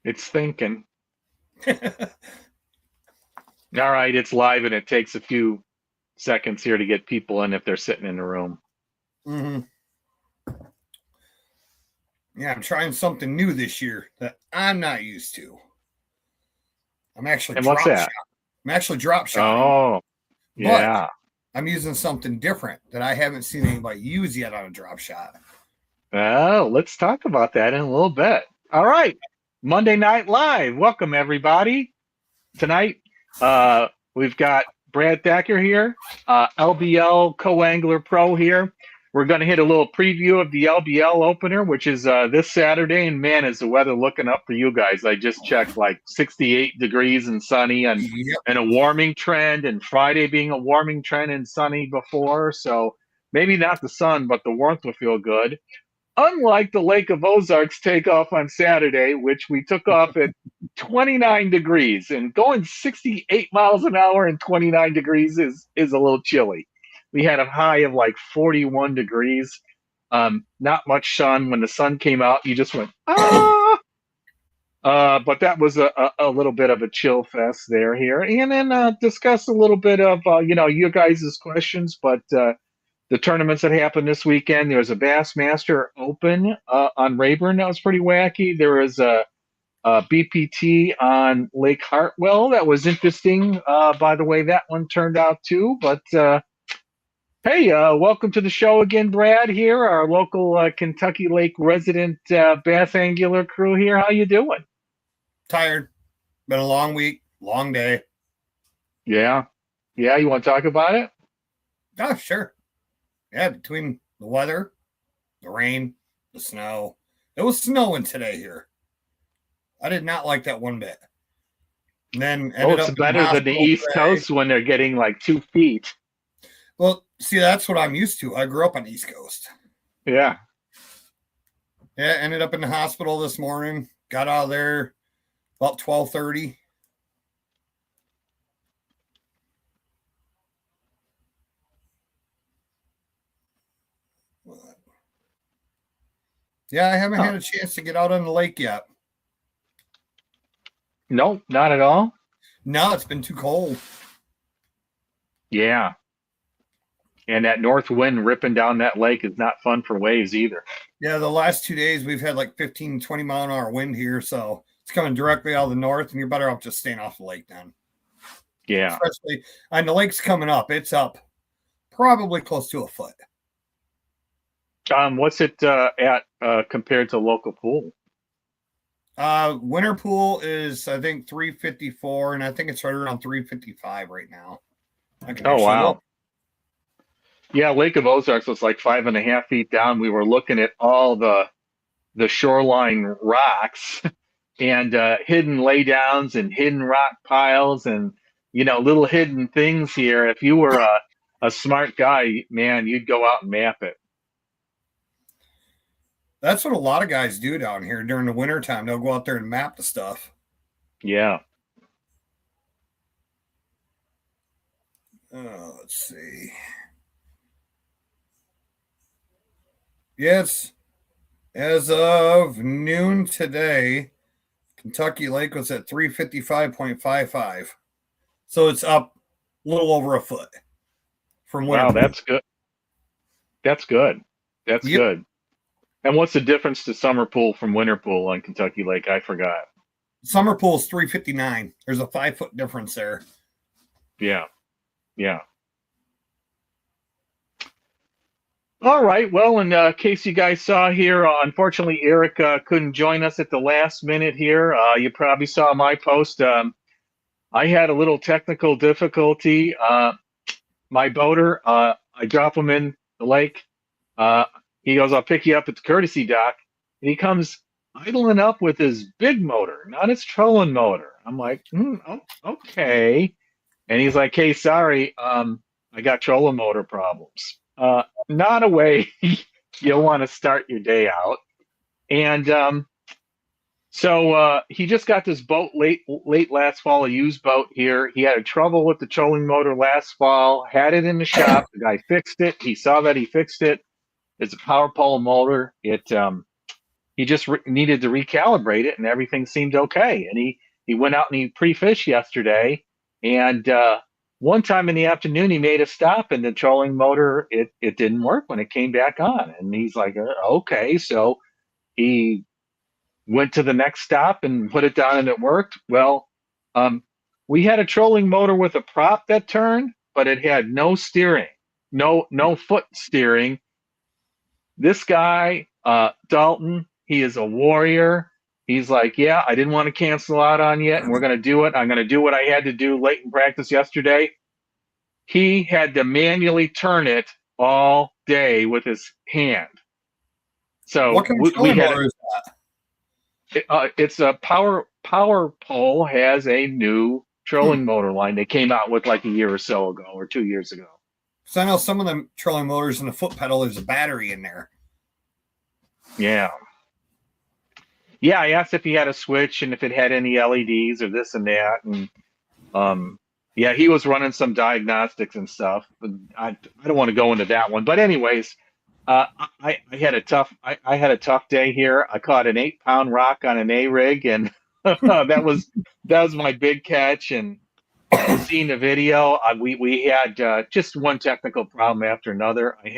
It's thinking. All right, it's live and it takes a few seconds here to get people in if they're sitting in the room. Mm-hmm. Yeah, I'm trying something new this year that I'm not used to. I'm actually And what's that? I'm actually drop shotting. Oh, But yeah. I'm using something different that I haven't seen anybody use yet on a drop shot. Well, let's talk about that in a little bit. All right. Monday Night Live. Welcome, everybody. Tonight, we've got Brad Thacker here, LBL Co-Angler Pro here. We're going to hit a little preview of the LBL opener, which is this Saturday. And man, is the weather looking up for you guys. I just checked like 68 degrees and sunny Yep. and a warming trend, and Friday being a warming trend and sunny before. So maybe not the sun, but the warmth will feel good. Unlike the Lake of Ozarks takeoff on Saturday, which we took off at 29 degrees, and going 68 miles an hour and 29 degrees is a little chilly. We had a high of like 41 degrees. Not much sun. When the sun came out, you just went, ah. But that was a little bit of a chill fest there here. And then discuss a little bit of, you guys' questions, but the tournaments that happened this weekend. There was a Bassmaster Open on Rayburn that was pretty wacky. There was a BPT on Lake Hartwell that was interesting. By the way, that one turned out too. But hey, welcome to the show again, Brad. Here, our local Kentucky Lake resident bass angler crew here. How you doing? Tired. Been a long week, long day. Yeah, yeah. You want to talk about it? Oh, sure. Yeah, between the weather, the rain, the snow. It was snowing today here. I did not like that one bit. And then ended it's up better than the East Coast when they're getting like 2 feet. Well, see, that's what I'm used to. I grew up on the East Coast. Yeah. Yeah, ended up in the hospital this morning. Got out of there about 12:30. Yeah, I haven't had a chance to get out on the lake yet. No, not at all. No, it's been too cold. Yeah. And that north wind ripping down that lake is not fun for waves either. Yeah, the last 2 days we've had like 15, 20 mile an hour wind here. So it's coming directly out of the north, and you're better off just staying off the lake then. Yeah. Especially, and the lake's coming up. It's up probably close to a foot. What's it at compared to local pool? Winter pool is, I think, 354, and I think it's right around 355 right now. Oh, wow. Look. Yeah, Lake of Ozarks was like 5.5 feet down. We were looking at all the shoreline rocks and hidden laydowns and hidden rock piles and, little hidden things here. If you were a smart guy, man, you'd go out and map it. That's what a lot of guys do down here during the wintertime. They'll go out there and map the stuff. Yeah. Let's see. Yes, as of noon today, Kentucky Lake was at 355.55. So it's up a little over a foot from winter. Wow, that's good. That's good. That's good. And what's the difference to summer pool from winter pool on Kentucky Lake? I forgot. Summer pool is 359. There's a 5 foot difference there. Yeah. Yeah. All right. Well, in case you guys saw here, unfortunately, Eric couldn't join us at the last minute here. You probably saw my post. I had a little technical difficulty. My boater, I drop him in the lake. He goes, I'll pick you up at the courtesy dock. And he comes idling up with his big motor, not his trolling motor. I'm like, okay. And he's like, hey, sorry, I got trolling motor problems. Not a way you'll want to start your day out. And so he just got this boat late last fall, a used boat here. He had trouble with the trolling motor last fall, had it in the shop. The guy fixed it. He saw that he fixed it. It's a power pole motor. he just needed to recalibrate it, and everything seemed okay. And he went out and he pre-fished yesterday, and one time in the afternoon he made a stop, and the trolling motor it didn't work when it came back on, and he's like, okay, so he went to the next stop and put it down, and it worked. Well, um, we had a trolling motor with a prop that turned, but it had no steering, no foot steering. This guy, Dalton, he is a warrior. He's like, yeah, I didn't want to cancel out on you, and we're going to do it. I'm going to do what I had to do late in practice yesterday. He had to manually turn it all day with his hand. So what kind of trolling motor is that? It's a power pole has a new trolling motor line they came out with like a year or so ago, or 2 years ago. So I know some of them trolling motors in the foot pedal, there's a battery in there. Yeah. Yeah, I asked if he had a switch and if it had any LEDs or this and that, and yeah, he was running some diagnostics and stuff. But I don't want to go into that one. But anyways, I had a tough day here. I caught an 8-pound rock on an A rig, and that was my big catch. And seeing the video, we had just one technical problem after another. I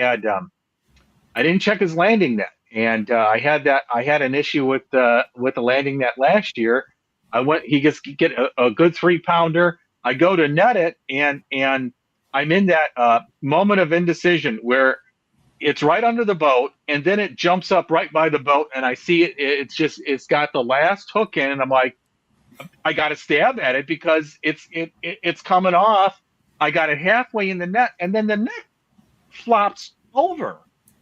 didn't check his landing net, and I had an issue with the landing net last year. He gets get a good 3-pounder. I go to net it, and I'm in that moment of indecision where it's right under the boat, and then it jumps up right by the boat, and I see it. It's got the last hook in, and I'm like, I got to stab at it because it's coming off. I got it halfway in the net, and then the net flops over.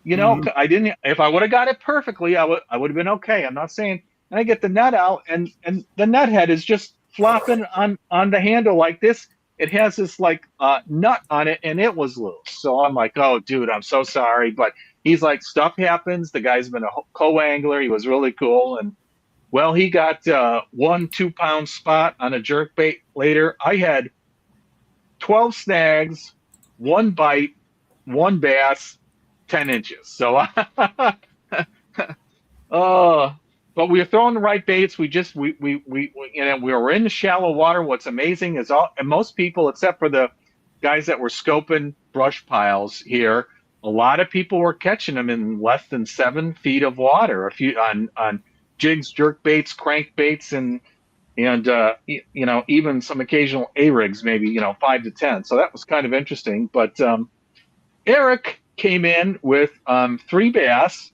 I didn't. If I would have got it perfectly, I would have been okay. I'm not saying. And I get the net out, and the net head is just flopping on the handle like this. It has this like nut on it, and it was loose. So I'm like, oh, dude, I'm so sorry. But he's like, stuff happens. The guy's been a co-angler. He was really cool, and well, he got 1 2-pound spot on a jerkbait later. I had 12 snags, 1 bite, 1 bass, 10 inches. So, but we were throwing the right baits. We were in the shallow water. What's amazing is and most people, except for the guys that were scoping brush piles here, a lot of people were catching them in less than 7 feet of water. A few on jigs, jerk baits, crank baits, and even some occasional A rigs, maybe 5 to 10. So that was kind of interesting. But Eric came in with 3 bass,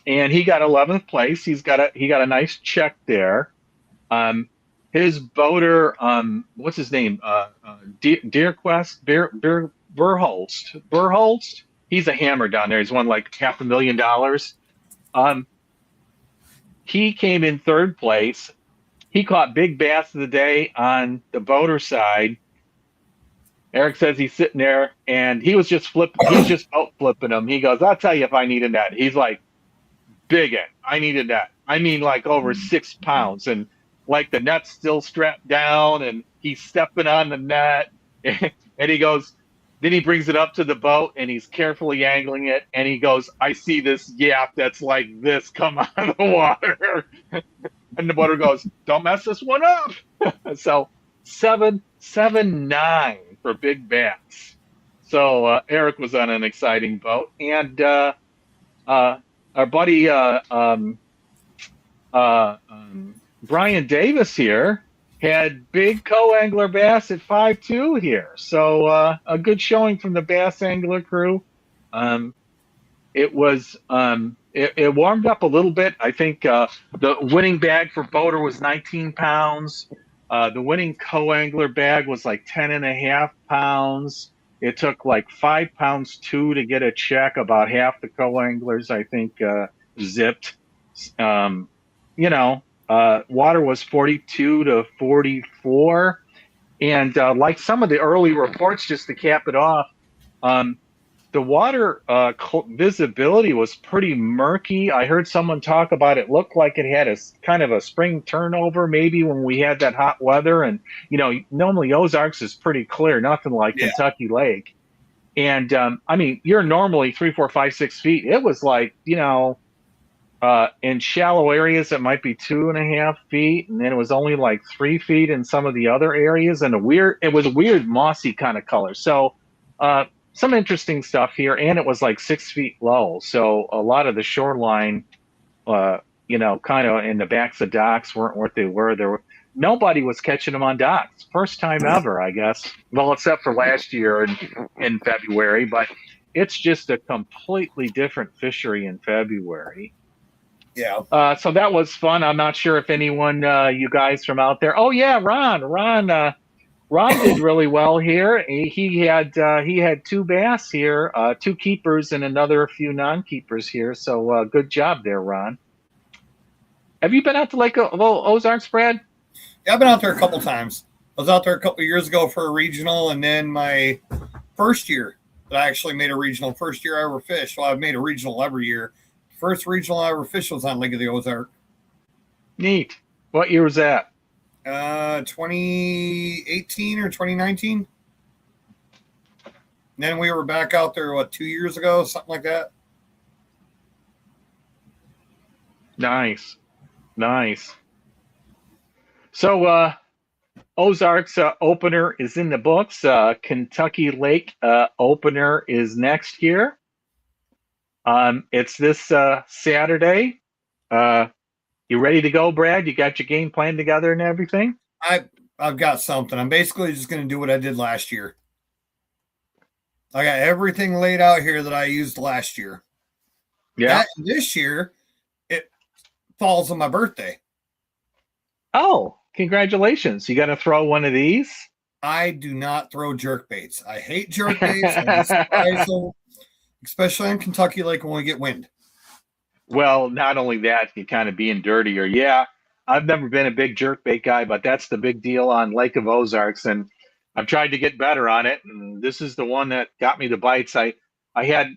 and he got 11th place. He got a nice check there. His boater, what's his name? Deerquest Burholst. He's a hammer down there. He's won like $500,000. He came in 3rd place. He caught big bass of the day on the boater side. Eric says he's sitting there, and he was just flipping. He's just out flipping them. He goes, "I'll tell you if I need a net." He's like, "Big it. I need a net. I mean, like over 6 pounds, and like the net's still strapped down, and he's stepping on the net." And he goes, then he brings it up to the boat, and he's carefully angling it, and he goes, "I see this yap that's like this come out of the water." And the boater goes, "Don't mess this one up." So 7.9 for big bass. So Eric was on an exciting boat, and our buddy Brian Davis here had big co-angler bass at 5.2 here. So a good showing from the bass angler crew. It was it warmed up a little bit. I think the winning bag for boater was 19 pounds. The winning co-angler bag was like 10.5 pounds. It took like 5 pounds to get a check. About half the co-anglers, I think, zipped. Water was 42 to 44. And like some of the early reports, just to cap it off, the water visibility was pretty murky. I heard someone talk about it looked like it had a kind of a spring turnover maybe when we had that hot weather. And, normally Ozarks is pretty clear, nothing like Kentucky Lake. And, you're normally 3, 4, 5, 6 feet. It was like, In shallow areas, it might be 2.5 feet, and then it was only like 3 feet in some of the other areas, and it was a weird mossy kind of color. So, uh, some interesting stuff here, and it was like 6 feet low. So a lot of the shoreline, uh, kind of in the backs of docks weren't what they were. Nobody was catching them on docks. First time ever, I guess. Well, except for last year in February, but it's just a completely different fishery in February. Yeah. So that was fun. I'm not sure if anyone, you guys from out there. Oh yeah, Ron did really well here. He had two bass here, two keepers, and another few non-keepers here. So good job there, Ron. Have you been out to Lake Ozarks, Brad? Yeah, I've been out there a couple times. I was out there a couple years ago for a regional, and then my first year that I actually made a regional. First year I ever fished. Well, I've made a regional every year. First regional I ever fished was on Lake of the Ozark. Neat. What year was that? 2018 or 2019. And then we were back out there, 2 years ago, something like that. Nice, nice. So Ozarks opener is in the books. Kentucky Lake opener is next year. It's this Saturday. Uh, you ready to go, Brad? You got your game plan together and everything? I've got something. I'm basically just going to do what I did last year. I got everything laid out here that I used last year. Yeah. This year, it falls on my birthday. Oh, congratulations. You got to throw one of these? I do not throw jerk baits. I hate jerk baits. I despise them, especially in Kentucky Lake when we get wind. Well, not only that, you kind of being dirtier. Yeah, I've never been a big jerkbait guy, but that's the big deal on Lake of Ozarks, and I've tried to get better on it. And this is the one that got me the bites. I had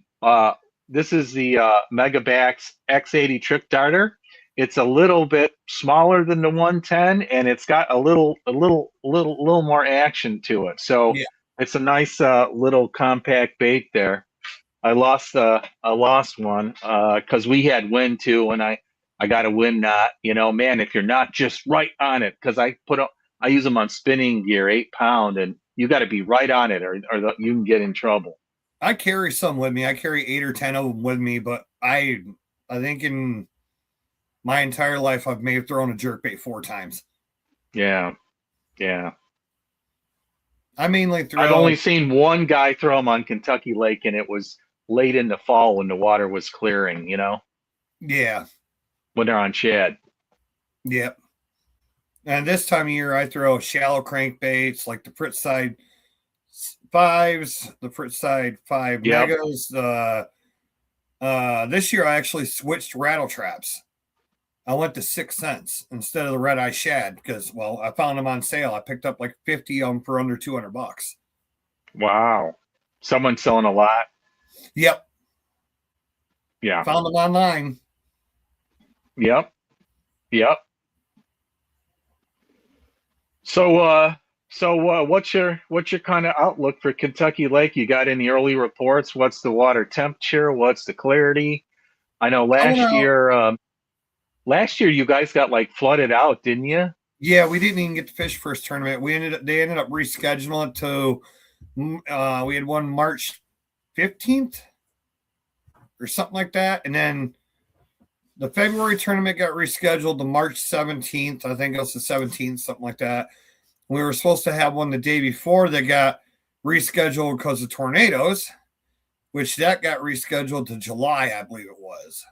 this is the Megabax X80 Trick Darter. It's a little bit smaller than the 110, and it's got a little more action to it. So Yeah. it's a nice little compact bait there. I lost one because we had wind too, and I got a wind knot. Man, if you're not just right on it, because I use them on spinning gear, 8 pound, and you got to be right on it, or you can get in trouble. I carry some with me. I carry 8 or 10 of them with me, but I think in my entire life I've may have thrown a jerkbait 4 times. Yeah, yeah. I mainly throw. I've only seen one guy throw them on Kentucky Lake, and it was late in the fall when the water was clearing. Yeah. When they're on shad. Yep. And this time of year, I throw shallow crankbaits like the Fritz Side 5s, the Fritz Side 5 Yep. Megas. This year, I actually switched rattle traps. I went to 6 cents instead of the red eye shad because, well, I found them on sale. I picked up like 50 of them for under $200. Wow. Someone's selling a lot. Yep. Yeah. Found them online. Yep. Yep. So what's your kind of outlook for Kentucky Lake? You got any early reports? What's the water temperature? What's the clarity? I know last year you guys got like flooded out, didn't you? Yeah, we didn't even get to fish first tournament. They ended up rescheduling it to we had one March 15th or something like that, and then the February tournament got rescheduled to March 17th. I think it was the 17th, something like that. We were supposed to have one the day before that got rescheduled because of tornadoes, which that got rescheduled to July, I believe it was.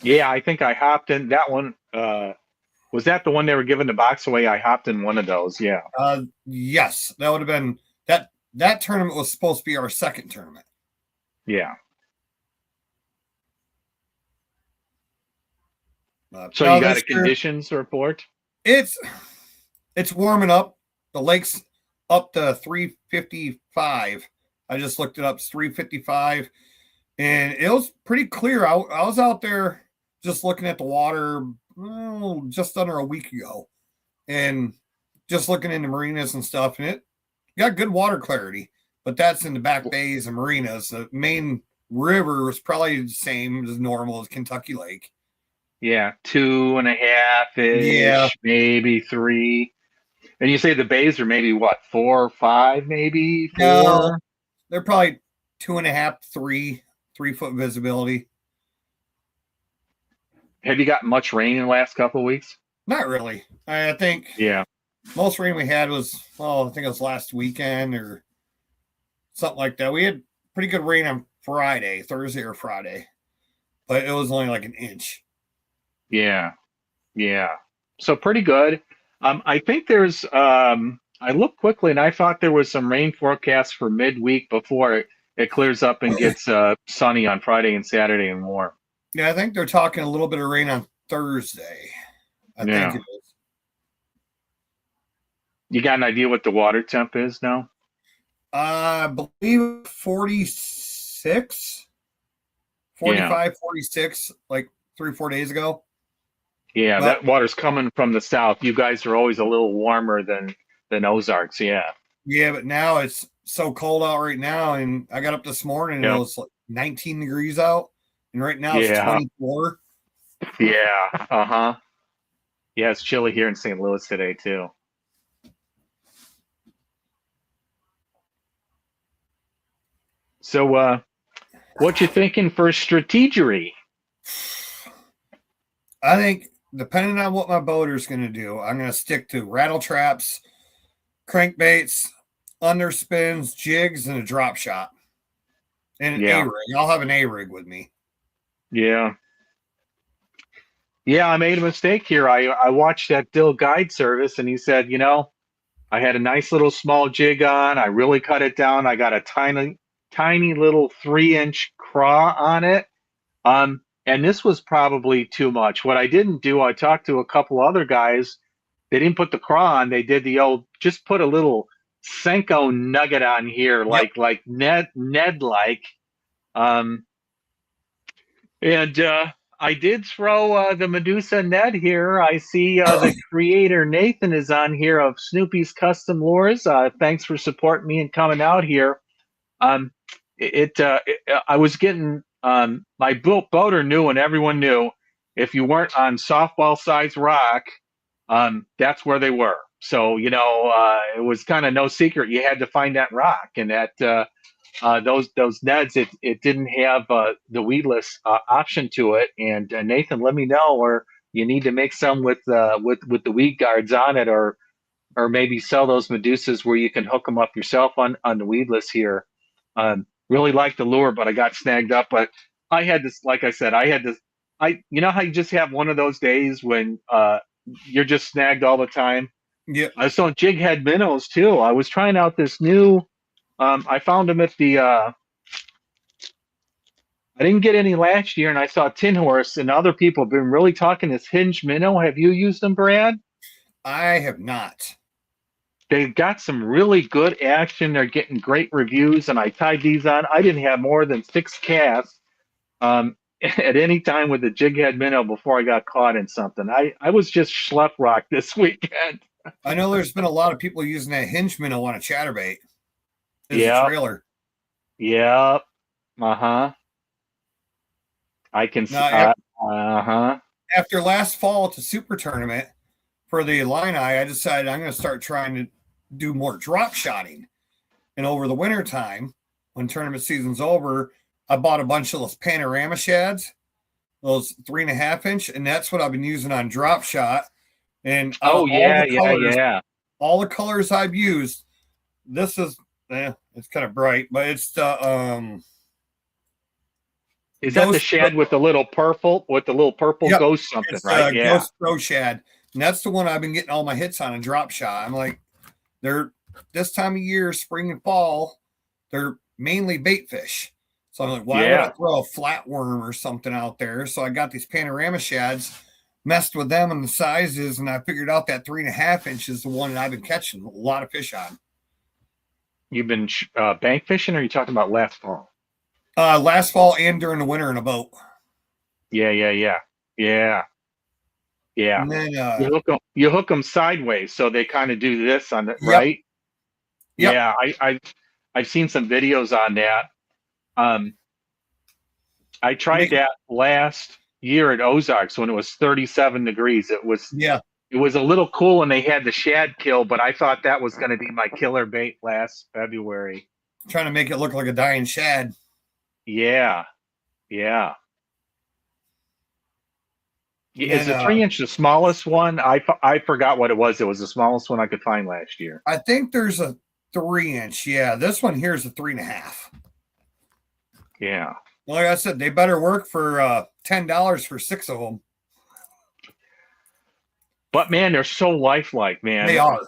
Yeah, I think I hopped in that one. Was that the one they were giving the box away? I hopped in one of those. Yeah. Yes, that would have been that. That tournament was supposed to be our second tournament. Yeah. So no, you got a conditions report? It's warming up. The lake's up to 355. I just looked it up. It's 355. And it was pretty clear. I was out there just looking at the water just under a week ago. And just looking into marinas and stuff. And it got good water clarity. But that's in the back bays and marinas. The main River was probably the same as normal as Kentucky Lake. Yeah, 2.5 Yeah. ish, maybe 3. And you say the bays are maybe what, 4 or 5, maybe No, 4? they're probably 2.5, 3 foot visibility. Have you gotten much rain in the last couple of weeks? Not really. I think Yeah. most rain we had was, I think it was last weekend or something like that. We had pretty good rain on Thursday or Friday, but it was only like an inch. Yeah. Yeah. So pretty good. I think I looked quickly and I thought there was some rain forecast for midweek before it clears up and gets sunny on Friday and Saturday and more. Yeah, I think they're talking a little bit of rain on Thursday. I think Yeah. it is. You got an idea what the water temp is now? I believe 46, Yeah. 45, 46, like 3 or 4 days ago. Yeah, But that water's coming from the south. You guys are always a little warmer than Ozarks. Yeah. yeah, but now it's so cold out right now. And I got up this morning and it Yep. was like 19 degrees out. And right now it's Yeah. 24. Yeah. Uh-huh. Yeah, it's chilly here in St. Louis today too. So what you thinking for strategery? I think depending on what my boater's going to do, I'm going to stick to rattle traps, crankbaits, underspins, jigs, and a drop shot. And an A Yeah. rig. I'll have an A rig with me. Yeah. Yeah, I made a mistake here. I watched that Dill guide service and he said, I had a nice little small jig on. I really cut it down. I got a tiny little 3-inch craw on it. And this was probably too much. What I didn't do, I talked to a couple other guys. They didn't put the craw on. They did the old, just put a little Senko nugget on here, Yep. like Ned like. Um, and I did throw the Medusa net here. I see the creator Nathan is on here of Snoopy's Custom Lures. Thanks for supporting me and coming out here. Um, I was getting my boater knew, and everyone knew if you weren't on softball size rock, that's where they were. So it was kind of no secret. You had to find that rock, and those Neds, it didn't have the weedless option to it. And Nathan, let me know, or you need to make some with the weed guards on it, or maybe sell those Medusas where you can hook them up yourself on the weedless here. Really like the lure, but I got snagged up. But I had this, like I said, I had this. You know how you just have one of those days when you're just snagged all the time. Yep. I saw jig head minnows too. I was trying out this new. I found them at the. I didn't get any last year, and I saw Tin Horse and other people have been really talking this hinge minnow. Have you used them, Brad? I have not. They got some really good action. They're getting great reviews, and I tied these on. I didn't have more than 6 casts at any time with the jig head minnow before I got caught in something. I was just schlepp rock this weekend. I know there's been a lot of people using that hinge minnow on a chatterbait as a Yeah, trailer. yeah, uh-huh. I can see. Now, Uh-huh. after last fall at the super tournament for the Illini, I decided I'm going to start trying to do more drop shotting. And over the winter time, when tournament season's over, I bought a bunch of those panorama shads, those 3.5 inch, and that's what I've been using on drop shot. And out Oh of all yeah, the yeah, colors, yeah. all the colors I've used, this is it's kind of bright, but it's the Is that the shad with the little purple yep, ghost something, it's right? Yeah. Ghost Pro Shad. And that's the one I've been getting all my hits on a drop shot. I'm like, they're this time of year, spring and fall, they're mainly bait fish. So I'm like, why would I throw a flatworm or something out there? So I got these panorama shads, messed with them and the sizes, and I figured out that 3.5 inch is the one that I've been catching a lot of fish on. You've been bank fishing, or are you talking about last fall? Last fall and during the winter in a boat. Yeah, yeah, yeah, yeah, yeah. And then You hook them sideways, so they kind of do this on it, yep, right? yep. Yeah, I've seen some videos on that. Um, I tried that last year at Ozarks when it was 37 degrees. Yeah, It was a little cool and they had the shad kill, but I thought that was going to be my killer bait last February. trying to make it look like a dying shad. Yeah, yeah. Is Then the 3 inch the smallest one? I forgot what it was. It was the smallest one I could find last year. I think there's a 3 inch. Yeah, this one here is a 3.5. Yeah. Like I said, they better work for $10 for 6 of them. But man, they're so lifelike, man. They are.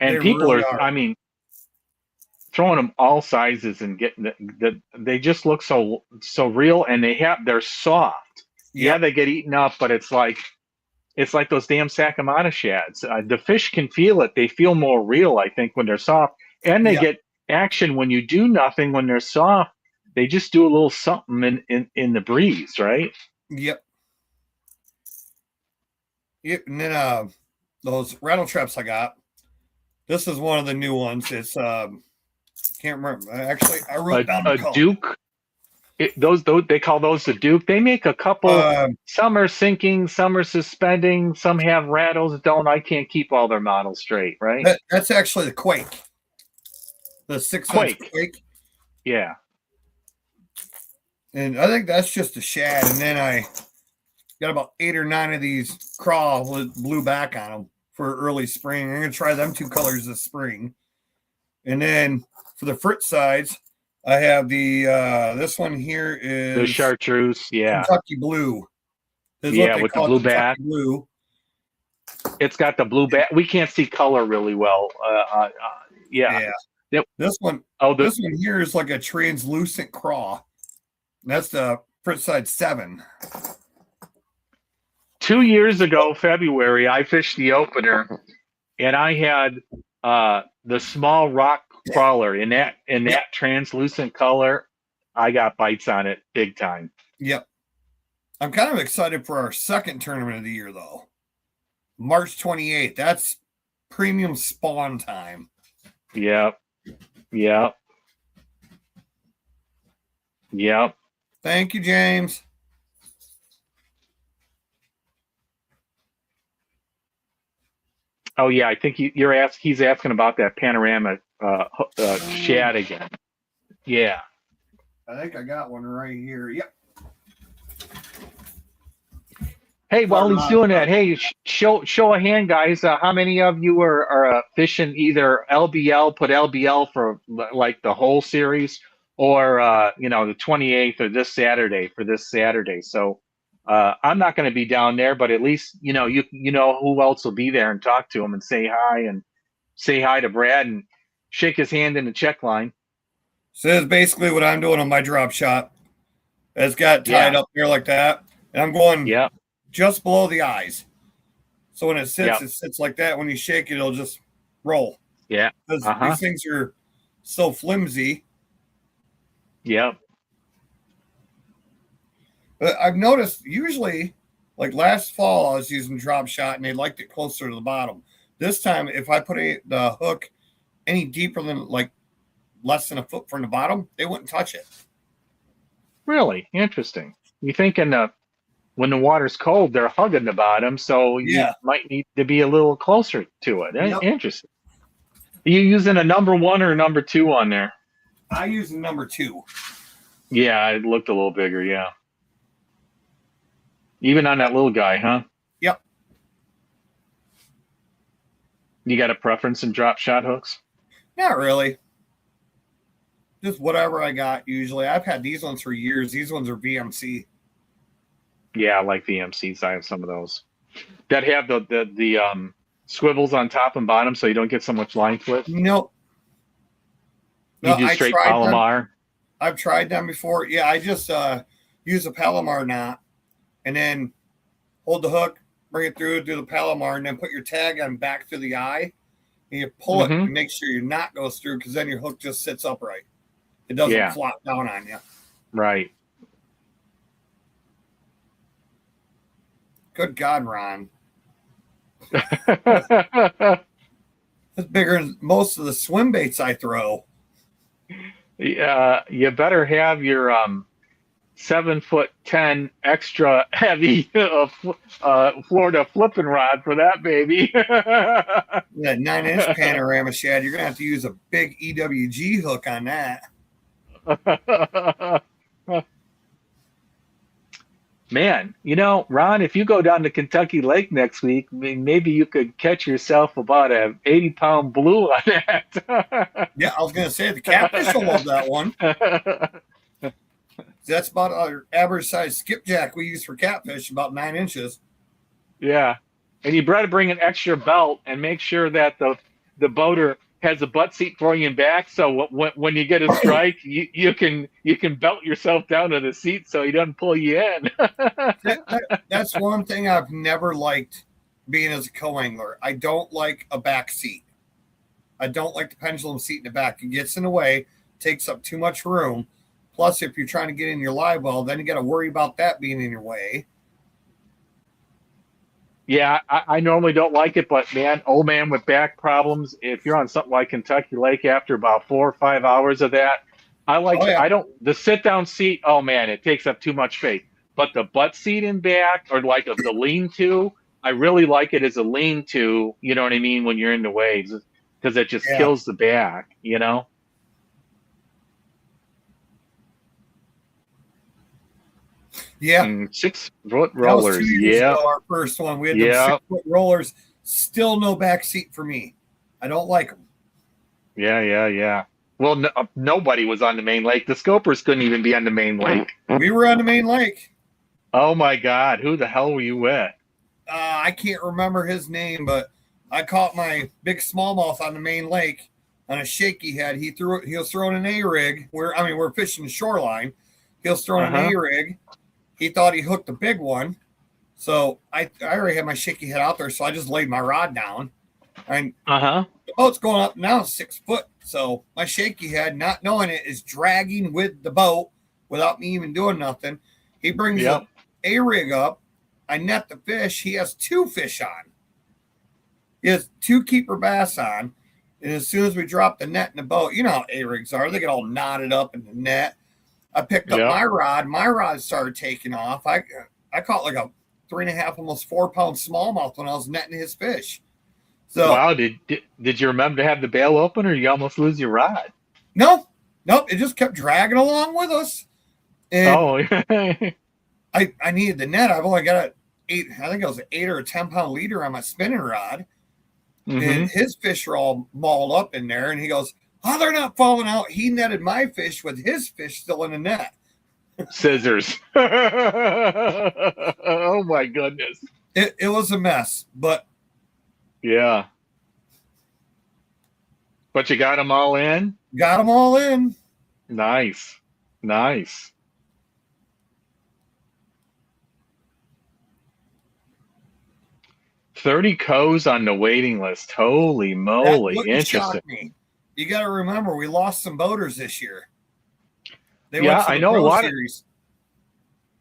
And They people really are, are. I mean, throwing them all sizes and getting they just look so real, and they're soft. Yeah, Yep. they get eaten up, but it's like those damn Sakamana shads. The fish can feel it. They feel more real, I think, when they're soft, and they Yep. get action when you do nothing. When they're soft, they just do a little something in the breeze, right? Yep. Yep. And then those rattle traps I got. This is one of the new ones. It's can't remember. Actually, I wrote down the color. Duke. Those they call those the Duke. They make a couple. Some are sinking, some are suspending, some have rattles. Don't I can't keep all their models straight, right? That's actually the Quake. The 6-inch Quake. Yeah. And I think that's just a shad. And then I got about 8 or 9 of these craw with blue back on them for early spring. I'm going to try them 2 colors this spring. And then for the Fritz sides, I have the this one here is the chartreuse, yeah, Kentucky blue. Yeah, with the blue back. Blue. It's got the blue back. We can't see color really well. Yeah. Yep. This one here is like a translucent craw. That's the Fritz side 7. 2 years ago, February, I fished the opener, and I had the small rock crawler in that translucent color. I got bites on it big time. Yep. I'm kind of excited for our second tournament of the year, though. March 28th. That's premium spawn time. Yep. Thank you, James. Oh yeah, I think he's asking about that panorama shad again. Yeah. I think I got one right here. Yep. Hey, while he's doing that, hey, show a hand, guys. How many of you are fishing either LBL, put LBL for like the whole series, or the 28th or this Saturday? So I'm not going to be down there, but at least you know who else will be there, and talk to him and say hi to Brad and shake his hand in the check line. So that's basically what I'm doing on my drop shot. It's got tied up there like that, and I'm going just below the eyes. So when it sits like that. When you shake it, it'll just roll. Yeah. Because these things are so flimsy. Yep. But I've noticed usually, like last fall, I was using drop shot and they liked it closer to the bottom. This time, if I put the hook any deeper than like less than a foot from the bottom, they wouldn't touch it. Really interesting. You think when the water's cold, they're hugging the bottom, so you might need to be a little closer to it. Yep. Interesting. Are you using a number 1 or number 2 on there? I use a number 2. Yeah, it looked a little bigger. Yeah. Even on that little guy, huh? Yep. You got a preference in drop shot hooks? Not really. Just whatever I got usually. I've had these ones for years. These ones are VMC. Yeah, I like VMCs. I have some of those that have the swivels on top and bottom, so you don't get so much line flip. Nope. You do straight Palomar. I've tried them before. Yeah, I just use a Palomar knot and then hold the hook, bring it through, do the Palomar, and then put your tag on back through the eye, and you pull it and make sure your knot goes through, because then your hook just sits upright. It doesn't flop down on you. Right. Good God, Ron. That's bigger than most of the swim baits I throw. Yeah, you better have your 7'10" extra heavy Florida flipping rod for that baby. That 9-inch panorama shad, you're gonna have to use a big EWG hook on that. Man, Ron, if you go down to Kentucky Lake next week, maybe you could catch yourself about a 80-pound blue on that. Yeah, I was gonna say the catfish will love that one. That's about our average size skipjack we use for catfish, about 9 inches. Yeah, and you better bring an extra belt and make sure that the boater has a butt seat for you and back, so when you get a strike, you can belt yourself down to the seat so he doesn't pull you in. That's one thing I've never liked being as a co-angler. I don't like a back seat. I don't like the pendulum seat in the back. It gets in the way, takes up too much room. Plus, if you're trying to get in your live well, then you got to worry about that being in your way. Yeah, I normally don't like it, but man, old man with back problems, if you're on something like Kentucky Lake after about 4 or 5 hours of that, Oh yeah, I don't, the sit down seat, oh man, it takes up too much space. But the butt seat in back, or like the lean to, I really like it as a lean to, you know what I mean, when you're in the waves, because it just yeah, kills the back. yeah. And 6 foot That was 2 rollers, years yeah, ago. Our first one, we had them yeah, 6-foot rollers. Still no back seat for me. I don't like them. yeah. Well, nobody was on the main lake. The scopers couldn't even be on the main lake. We were on the main lake. Oh my God, who the hell were you with? I can't remember his name, but I caught my big smallmouth on the main lake on a shaky head. He threw it. He was throwing an A rig. We're fishing the shoreline. He was throwing an Uh-huh. A rig. He thought he hooked a big one. So I already had my shaky head out there, so I just laid my rod down. And Uh-huh. the boat's going up now 6 foot. So my shaky head, not knowing it, is dragging with the boat without me even doing nothing. He brings Yep. a rig up. I net the fish. He has 2 fish on. He has 2 keeper bass on. And as soon as we drop the net in the boat, you know how A rigs are. They get all knotted up in the net. I picked up Yep. my rod. My rod started taking off. I caught like a 3.5, almost 4 pound smallmouth when I was netting his fish. So Wow, did you remember to have the bail open or you almost lose your rod? no, nope, it just kept dragging along with us. And Oh. I needed the net. I've only got I think it was an 8 or 10 pound leader on my spinning rod. And Mm-hmm. his fish are all mauled up in there. And he goes, "Oh, they're not falling out." He netted my fish with his fish still in the net. Scissors. Oh my goodness. It was a mess, but Yeah. But you got them all in? got them all in. Nice. Nice. 30 co's on the waiting list. Holy That moly. wouldn't Interesting. shock me. You got to remember, we lost some boaters this year. They went Yeah, to I the know a Pro lot of Series.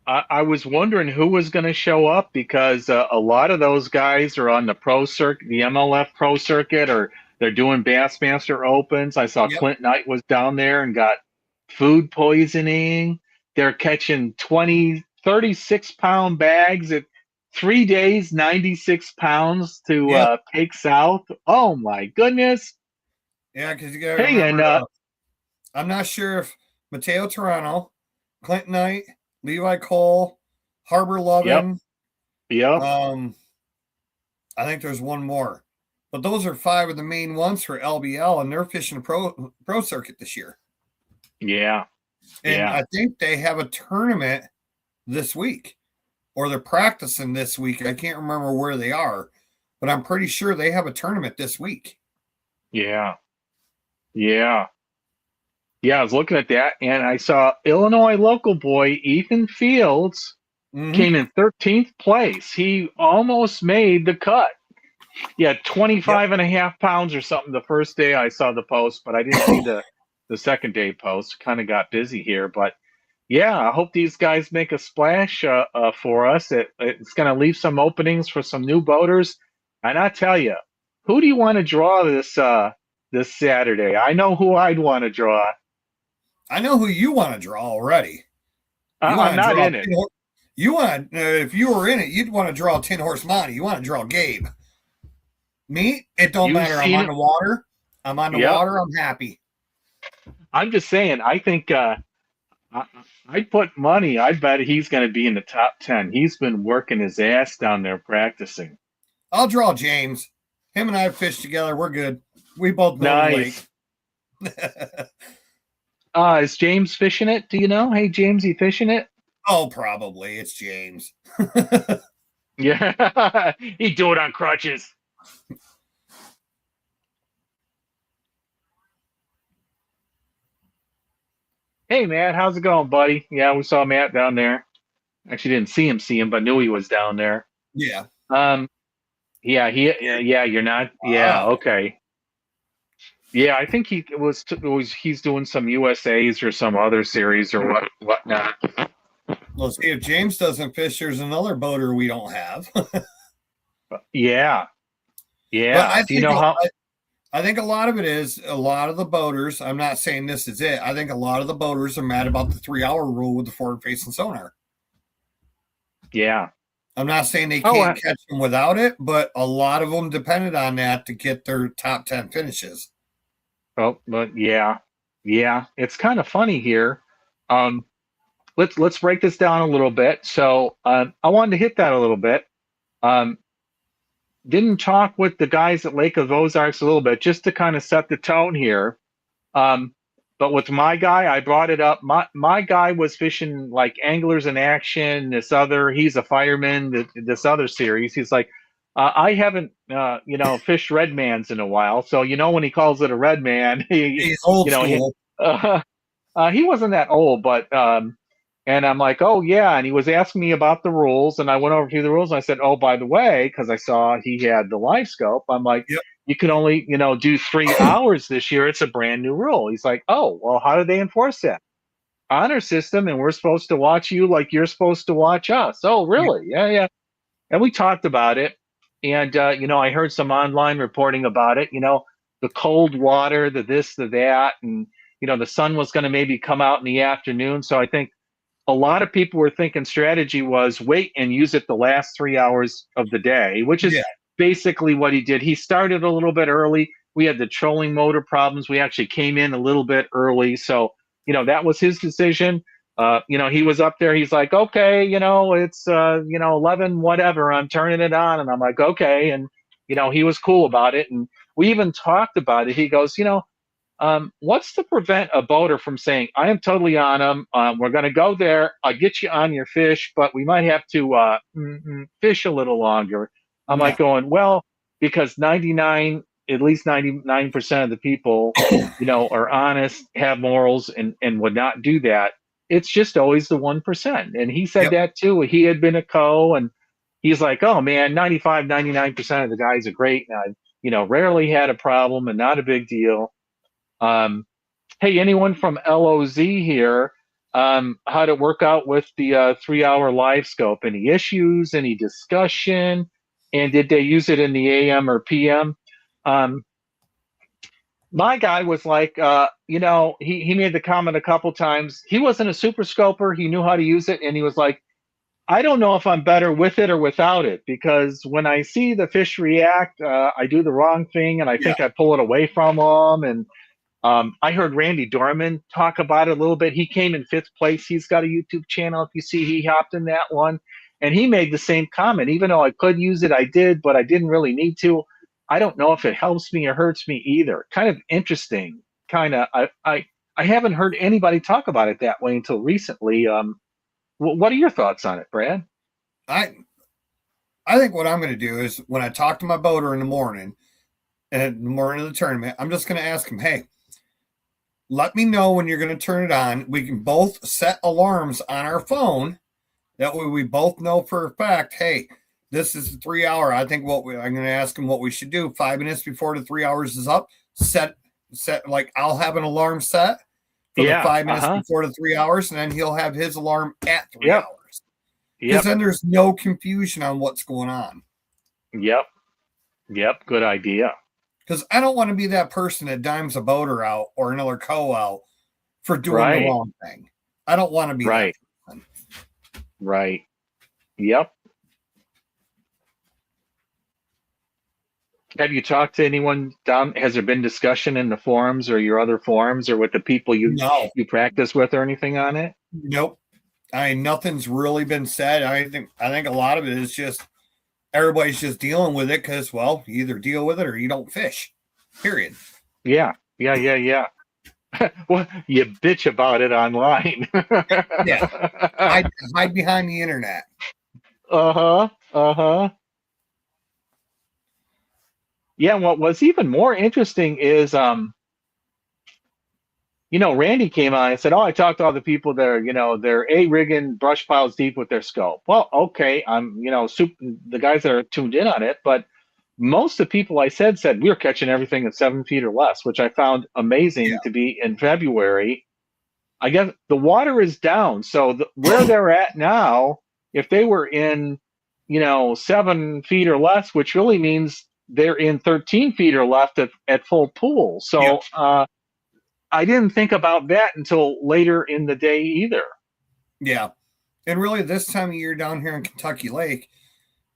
I was wondering who was going to show up because a lot of those guys are on the pro circuit, the MLF pro circuit, or they're doing Bassmaster Opens. I saw Yep. Clint Knight was down there and got food poisoning. They're catching 36-pound bags at 3 days, 96 pounds to Yep. take south. Oh my goodness. Yeah, because you got to Hey, and remember, I'm not sure if Mateo Toronto, Clint Knight, Levi Cole, Harbor yep, Lovin, yep, I think there's one more. But those are 5 of the main ones for LBL, and they're fishing the pro circuit this year. yeah, And yeah, I think they have a tournament this week, or they're practicing this week. I can't remember where they are, but I'm pretty sure they have a tournament this week. yeah, yeah. Yeah, I was looking at that and I saw Illinois local boy Ethan Fields Mm-hmm. came in 13th place. He almost made the cut. He had Yep. 25 and a half pounds or something the first day I saw the post, but I didn't see the second day post. Kind of got busy here, but yeah, I hope these guys make a splash for us. It's going to leave some openings for some new boaters. And I tell you, who do you want to draw this Saturday? I know who I'd want to draw. I know who you want to draw already. You I'm want to not draw in it. you want if you were in it, you'd want to draw 10-horse Monty. You want to draw Gabe. Me, it don't You've matter. I'm seen on it. the water. I'm on the Yep. water. I'm happy. I'm just saying. I think I, I'd put money. I bet he's going to be in the top 10. He's been working his ass down there practicing. I'll draw James. Him and I fish together. We're good. We both know the lake. Nice. Is James fishing it? Do you know? Hey, James, you fishing it? Oh, probably. It's James. Yeah. He do it on crutches. Hey, Matt, how's it going, buddy? Yeah, we saw Matt down there. Actually, didn't see him, but knew he was down there. Yeah. Um, yeah, yeah, you're not. Yeah, Wow. okay. Yeah, I think he's doing some USA's or some other series or whatnot. Let's see if James doesn't fish. There's another boater we don't have. Yeah, But yeah. Do you know how? I think a lot of it is a lot of the boaters. I'm not saying this is it. I think a lot of the boaters are mad about the 3-hour rule with the forward facing sonar. Yeah. I'm not saying they Oh, can't catch them without it, but a lot of them depended on that to get their top 10 finishes. oh, but yeah, yeah. It's kind of funny here. Um, let's break this down a little bit. So, I wanted to hit that a little bit. Um, didn't talk with the guys at Lake of Ozarks a little bit just to kind of set the tone here. Um, but with my guy, I brought it up. My guy was fishing like Anglers in Action. He's a fireman. This other series, he's like, I haven't, fished red mans in a while. So when he calls it a red man, He's old you know, he, school. uh, he wasn't that old, but and I'm like, oh yeah, and he was asking me about the rules, and I went over through the rules, and I said, oh, by the way, because I saw he had the live scope, I'm like, Yep. you can only do 3 hours this year. It's a brand new rule. He's like, oh, well, how do they enforce that? Honor system, and we're supposed to watch you like you're supposed to watch us. Oh, Yep. really? Yeah, yeah. And we talked about it, and I heard some online reporting about it. The cold water, the this, the that, and the sun was going to maybe come out in the afternoon. So I think a lot of people were thinking strategy was wait and use it the last 3 hours of the day, which is Yeah. basically what he did. He started a little bit early. We had the trolling motor problems. We actually came in a little bit early. So, that was his decision. He was up there. He's like, okay, it's, 11, whatever. I'm turning it on. And I'm like, okay. And, he was cool about it. And we even talked about it. He goes, what's to prevent a boater from saying, I am totally on them. We're going to go there. I'll get you on your fish, but we might have to fish a little longer. I'm No. like going, well, because at least 99% of the people, are honest, have morals, and would not do that. It's just always the 1%. And he said Yep. that too. He had been a co, and he's like, oh man, 95, 99% of the guys are great. And I've, rarely had a problem and not a big deal. Hey, anyone from LOZ here? How'd it work out with the 3-hour live scope? Any issues? Any discussion? And did they use it in the AM or PM? Um, my guy was like, he made the comment a couple times. He wasn't a super scoper. He knew how to use it. And he was like, I don't know if I'm better with it or without it because when I see the fish react, I do the wrong thing and I Yeah. think I pull it away from them. And I heard Randy Dorman talk about it a little bit. He came in 5th place. He's got a YouTube channel. If you see, he hopped in that one. And he made the same comment. Even though I could use it, I did, but I didn't really need to. I don't know if it helps me or hurts me either. Kind of interesting. I haven't heard anybody talk about it that way until recently. What are your thoughts on it, Brad? I think what I'm going to do is when I talk to my boater in the morning, and in the morning of the tournament, I'm just going to ask him, hey, let me know when you're going to turn it on. We can both set alarms on our phone. That way we both know for a fact, hey, this is the 3-hour. I think I'm going to ask him what we should do 5 minutes before the 3 hours is up. Set like I'll have an alarm set for the 5 minutes before the 3 hours, and then he'll have his alarm at 3 hours. Because then there's no confusion on what's going on. Yep. Good idea. Because I don't want to be that person that dimes a boater out or another co out for doing the wrong thing. I don't want to be that person. Right. Yep. Have you talked to anyone down? Has there been discussion in the forums or your other forums or with the people No, you practice with or anything on it? nope. Nothing's really been said. I think a lot of it is just everybody's just dealing with it because, well, you either deal with it or you don't fish. Period. Yeah. Yeah. Yeah. Yeah. Well, you bitch about it online. Yeah. Hide behind the internet. Uh-huh. Uh-huh. Yeah, what was even more interesting is Randy came on and said, "Oh, I talked to all the people that are, they're rigging brush piles deep with their scope." Well, okay, the guys that are tuned in on it, but most of the people I said we're catching everything at 7 feet or less, which I found Yeah. amazing to be in February. I guess the water is down, so where they're at now, if they were in, 7 feet or less, which really means they're in 13 feet or less at full pool. Yep. So I didn't think about that until later in the day either. Yeah. And really, this time of year down here in Kentucky Lake,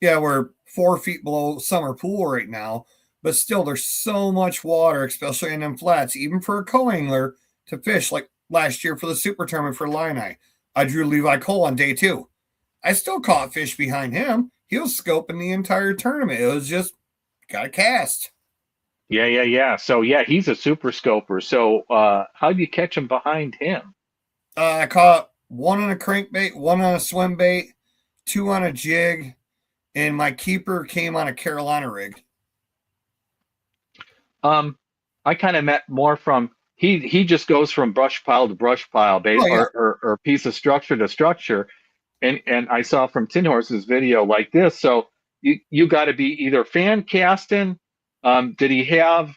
yeah, we're 4 feet below summer pool right now, but still, there's so much water, especially in them flats, even for a co-angler to fish. Like last year for the super tournament for Illini, I drew Levi Cole on day 2. I still caught fish behind him. He was scoping the entire tournament. It was just got a cast. Yeah, yeah, yeah. So yeah, he's a super scoper. So how do you catch him behind him? I caught one on a crankbait, one on a swim bait, 2 on a jig, and my keeper came on a Carolina rig. I kind of met more from he just goes from brush pile to brush pile, Oh yeah, or piece of structure to structure, and I saw from Tin Horse's video like this. So you got to be either fan casting. Did he have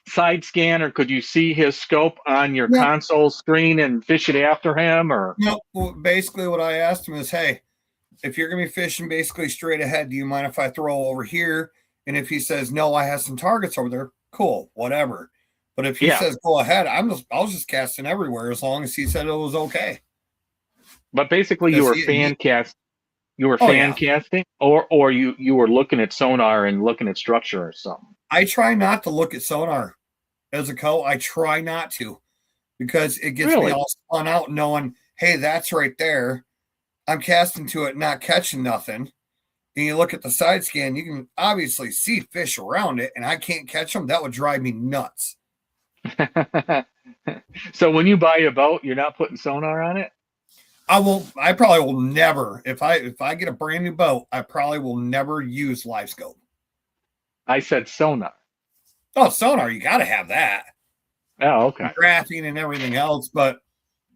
side scan, or could you see his scope on your no, console screen and fish it after him? Or no. Well, basically, what I asked him is, hey, if you're gonna be fishing basically straight ahead, do you mind if I throw over here? And if he says no, I have some targets over there. Cool, whatever. But if he yeah, says go ahead, I was just casting everywhere as long as he said it was okay. but basically you Because were fan cast. You were oh fan yeah, casting, or you were looking at sonar and looking at structure or something. I try not to look at sonar as a co. I try not to because it gets me Really? all spun out knowing, hey, that's right there. I'm casting to it, not catching nothing. And you look at the side scan, you can obviously see fish around it, and I can't catch them. That would drive me nuts. So when you buy a boat, you're not putting sonar on it? I probably will never. If I get a brand new boat, I probably will never use live scope. I said sonar. Oh, sonar, you got to have that. Oh, okay. Graphing and everything else, but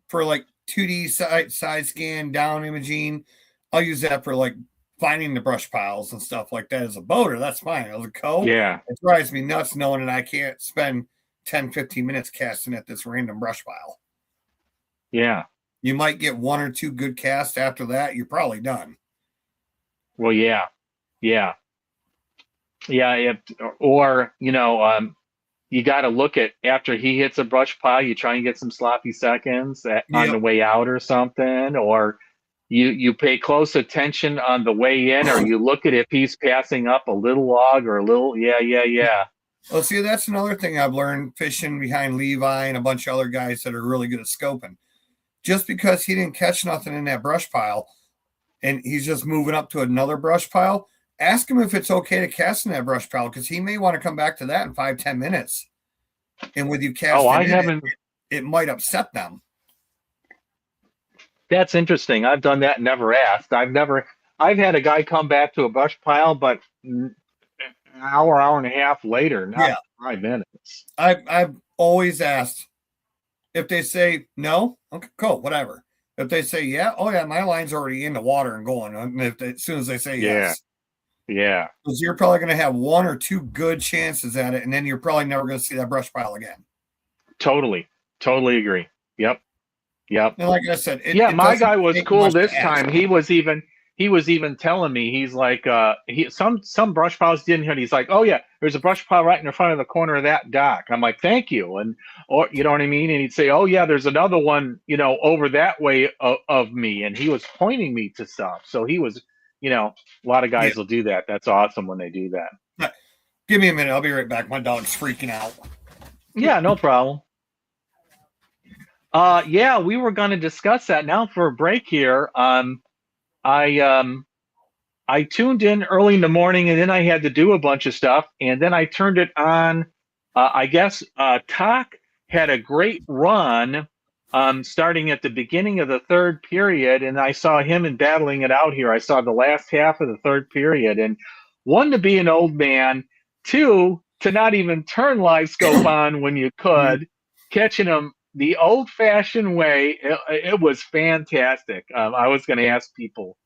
for like 2D side scan down imaging, I'll use that for like finding the brush piles and stuff like that. As a boater, that's fine. As a co, Yeah, it drives me nuts knowing that I can't spend 10, 15 minutes casting at this random brush pile. yeah. You might get 1 or 2 good casts after that. You're probably done. Well, yeah, yeah, yeah. Or you got to look at after he hits a brush pile. You try and get some sloppy seconds on the Yep. way out or something, or you pay close attention on the way in, or you look at if he's passing up a little log or a little. Yeah, yeah, yeah. Well, see, that's another thing I've learned fishing behind Levi and a bunch of other guys that are really good at scoping. Just because he didn't catch nothing in that brush pile and he's just moving up to another brush pile, ask him if it's okay to cast in that brush pile because he may want to come back to that in 5, 10 minutes. And with you Oh, casting I in it, haven't. it might upset them. That's interesting. I've done that. Never asked. I've had a guy come back to a brush pile, but an hour and a half later, not Yeah. 5 minutes. I've always asked if they say no, okay, cool, whatever. If they say yeah, oh yeah, my line's already in the water and going. And as soon as they say Yeah, yes, yeah, because you're probably going to have 1 or 2 good chances at it, and then you're probably never going to see that brush pile again. totally, totally agree. Yep, yep. And like I said, Yeah, it my doesn't guy was take cool much this to ask. time. He was even. he was even telling me, he's like, some brush piles didn't hit. He's like, oh yeah, there's a brush pile right in the front of the corner of that dock. I'm like, thank you, and or you know what I mean. And he'd say, oh yeah, there's another one, over that way of me, and he was pointing me to stuff. So he was, a lot of Yeah. guys will do that. That's awesome when they do that. Give me a minute. I'll be right back. My dog's freaking out. Yeah, no problem. Yeah, we were going to discuss that now for a break here. I I tuned in early in the morning, and then I had to do a bunch of stuff, and then I turned it on. I guess Tak had a great run, starting at the beginning of the third period, and I saw him and battling it out here. I saw the last half of the third period, and one, to be an old man, two, to not even turn live scope on when you could, catching him the old-fashioned way. It was fantastic. I was going to ask people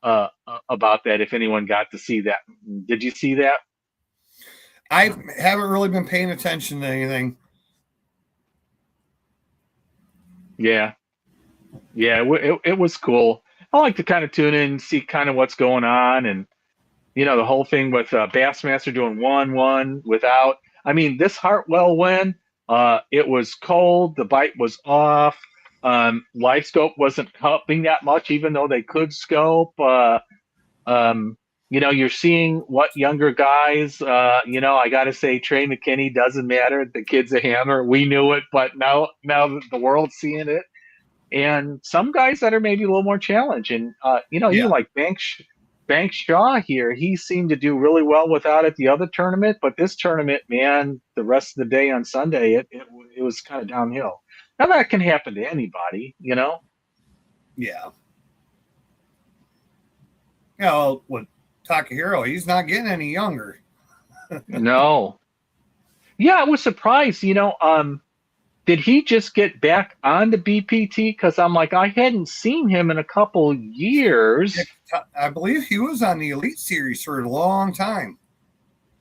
about that if anyone got to see that. Did you see that? I haven't really been paying attention to anything. Yeah, yeah, it was cool. I like to kind of tune in and see kind of what's going on, and the whole thing with Bassmaster doing 1-1 without. I mean, this Hartwell win, it was cold, the bite was off. Live scope wasn't helping that much, even though they could scope. You're seeing what younger guys, I got to say, Trey McKinney doesn't matter. The kid's a hammer. We knew it, but now the world's seeing it. And some guys that are maybe a little more challenged. And, even like Banks Shaw here, he seemed to do really well without it the other tournament. But this tournament, man, the rest of the day on Sunday, it was kind of downhill. Now that can happen to anybody. Yeah. Well, with Takahiro, he's not getting any younger. No. Yeah, I was surprised. Did he just get back on the BPT? Because I'm like, I hadn't seen him in a couple years. I believe he was on the Elite Series for a long time.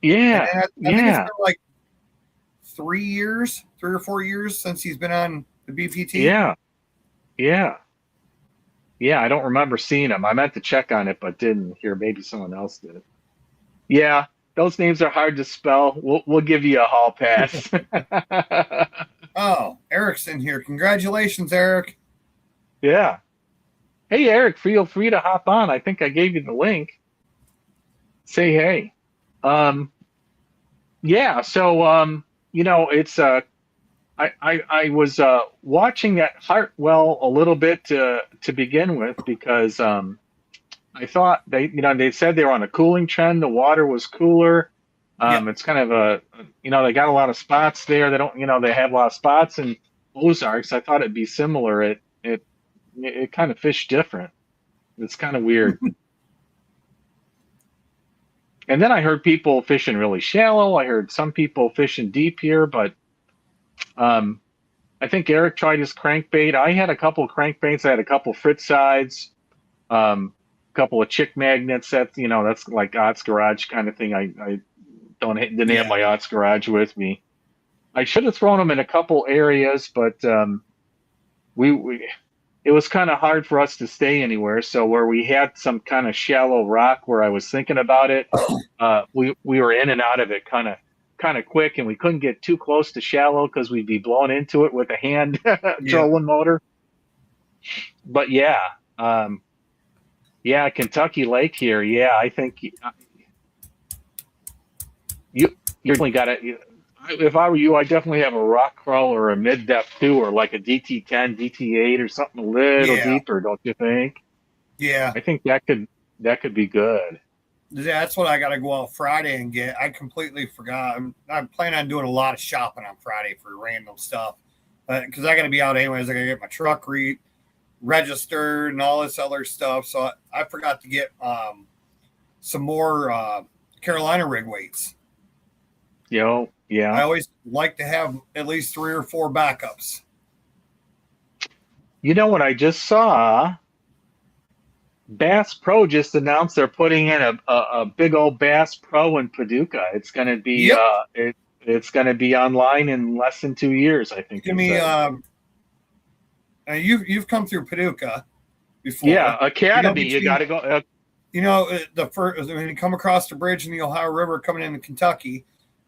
Yeah, I think it's been like 3 or 4 years since he's been on the BPT. Yeah. I don't remember seeing him. I meant to check on it, but didn't hear. Maybe someone else did. Yeah, those names are hard to spell. We'll give you a hall pass. Oh, Eric's in here. Congratulations, Eric. Yeah. Hey, Eric, feel free to hop on. I think I gave you the link. Say hey. Yeah, so it's I was watching that Hartwell a little bit to begin with, because I thought they said they were on a cooling trend. The water was cooler. It's kind of they got a lot of spots there. They don't, they have a lot of spots in Ozarks. I thought it'd be similar. It kind of fished different. It's kind of weird. And then I heard people fishing really shallow. I heard some people fishing deep here, but I think Eric tried his crankbait. I had a couple of crankbaits. I had a couple of Fritz sides, a couple of chick magnets. That's like Ott's Garage kind of thing. I didn't have my Ott's Garage with me. I should have thrown them in a couple areas, but it was kind of hard for us to stay anywhere. So where we had some kind of shallow rock where I was thinking about it, we were in and out of it kind of quick, and we couldn't get too close to shallow because we'd be blown into it with a hand trolling motor. But Kentucky Lake here. Yeah, I think you definitely got to. If I were you, I definitely have a rock crawl or a mid depth too, or like a DT10, DT8, or something a little deeper. Don't you think? Yeah, I think that could be good. That's what I got to go out Friday and get. I completely forgot. I'm planning on doing a lot of shopping on Friday for random stuff, because I got to be out anyways. I got to get my truck registered and all this other stuff. So I forgot to get some more Carolina rig weights. Yeah. I always like to have at least 3 or 4 backups. You know what I just saw? Bass Pro just announced they're putting in a big old Bass Pro in Paducah. It's going to be it's going to be online in less than 2 years, I think. Give me you've come through Paducah before. Yeah, Academy. You got to go. You know, the first when you come across the bridge in the Ohio River coming into Kentucky,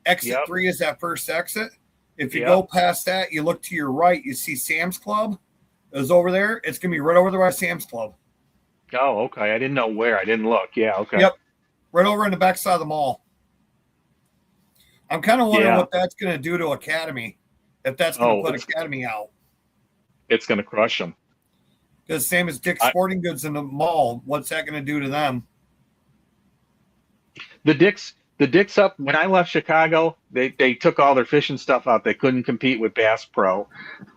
exit Yep. 3 is that first exit. If you go Yep. past that, you look to your right, you see Sam's Club is over there. It's gonna be right over there by Sam's Club. Oh, okay. I didn't know where. I didn't look. Yeah. Okay. Yep, right over in the backside of the mall. I'm kind of wondering Yeah. what that's gonna do to Academy, if that's gonna Oh, put Academy out. it's gonna crush them. Because same as Dick's I, Sporting Goods in the mall, what's that gonna do to them? the Dicks up when I left Chicago, they took all their fishing stuff out. They couldn't compete with Bass Pro.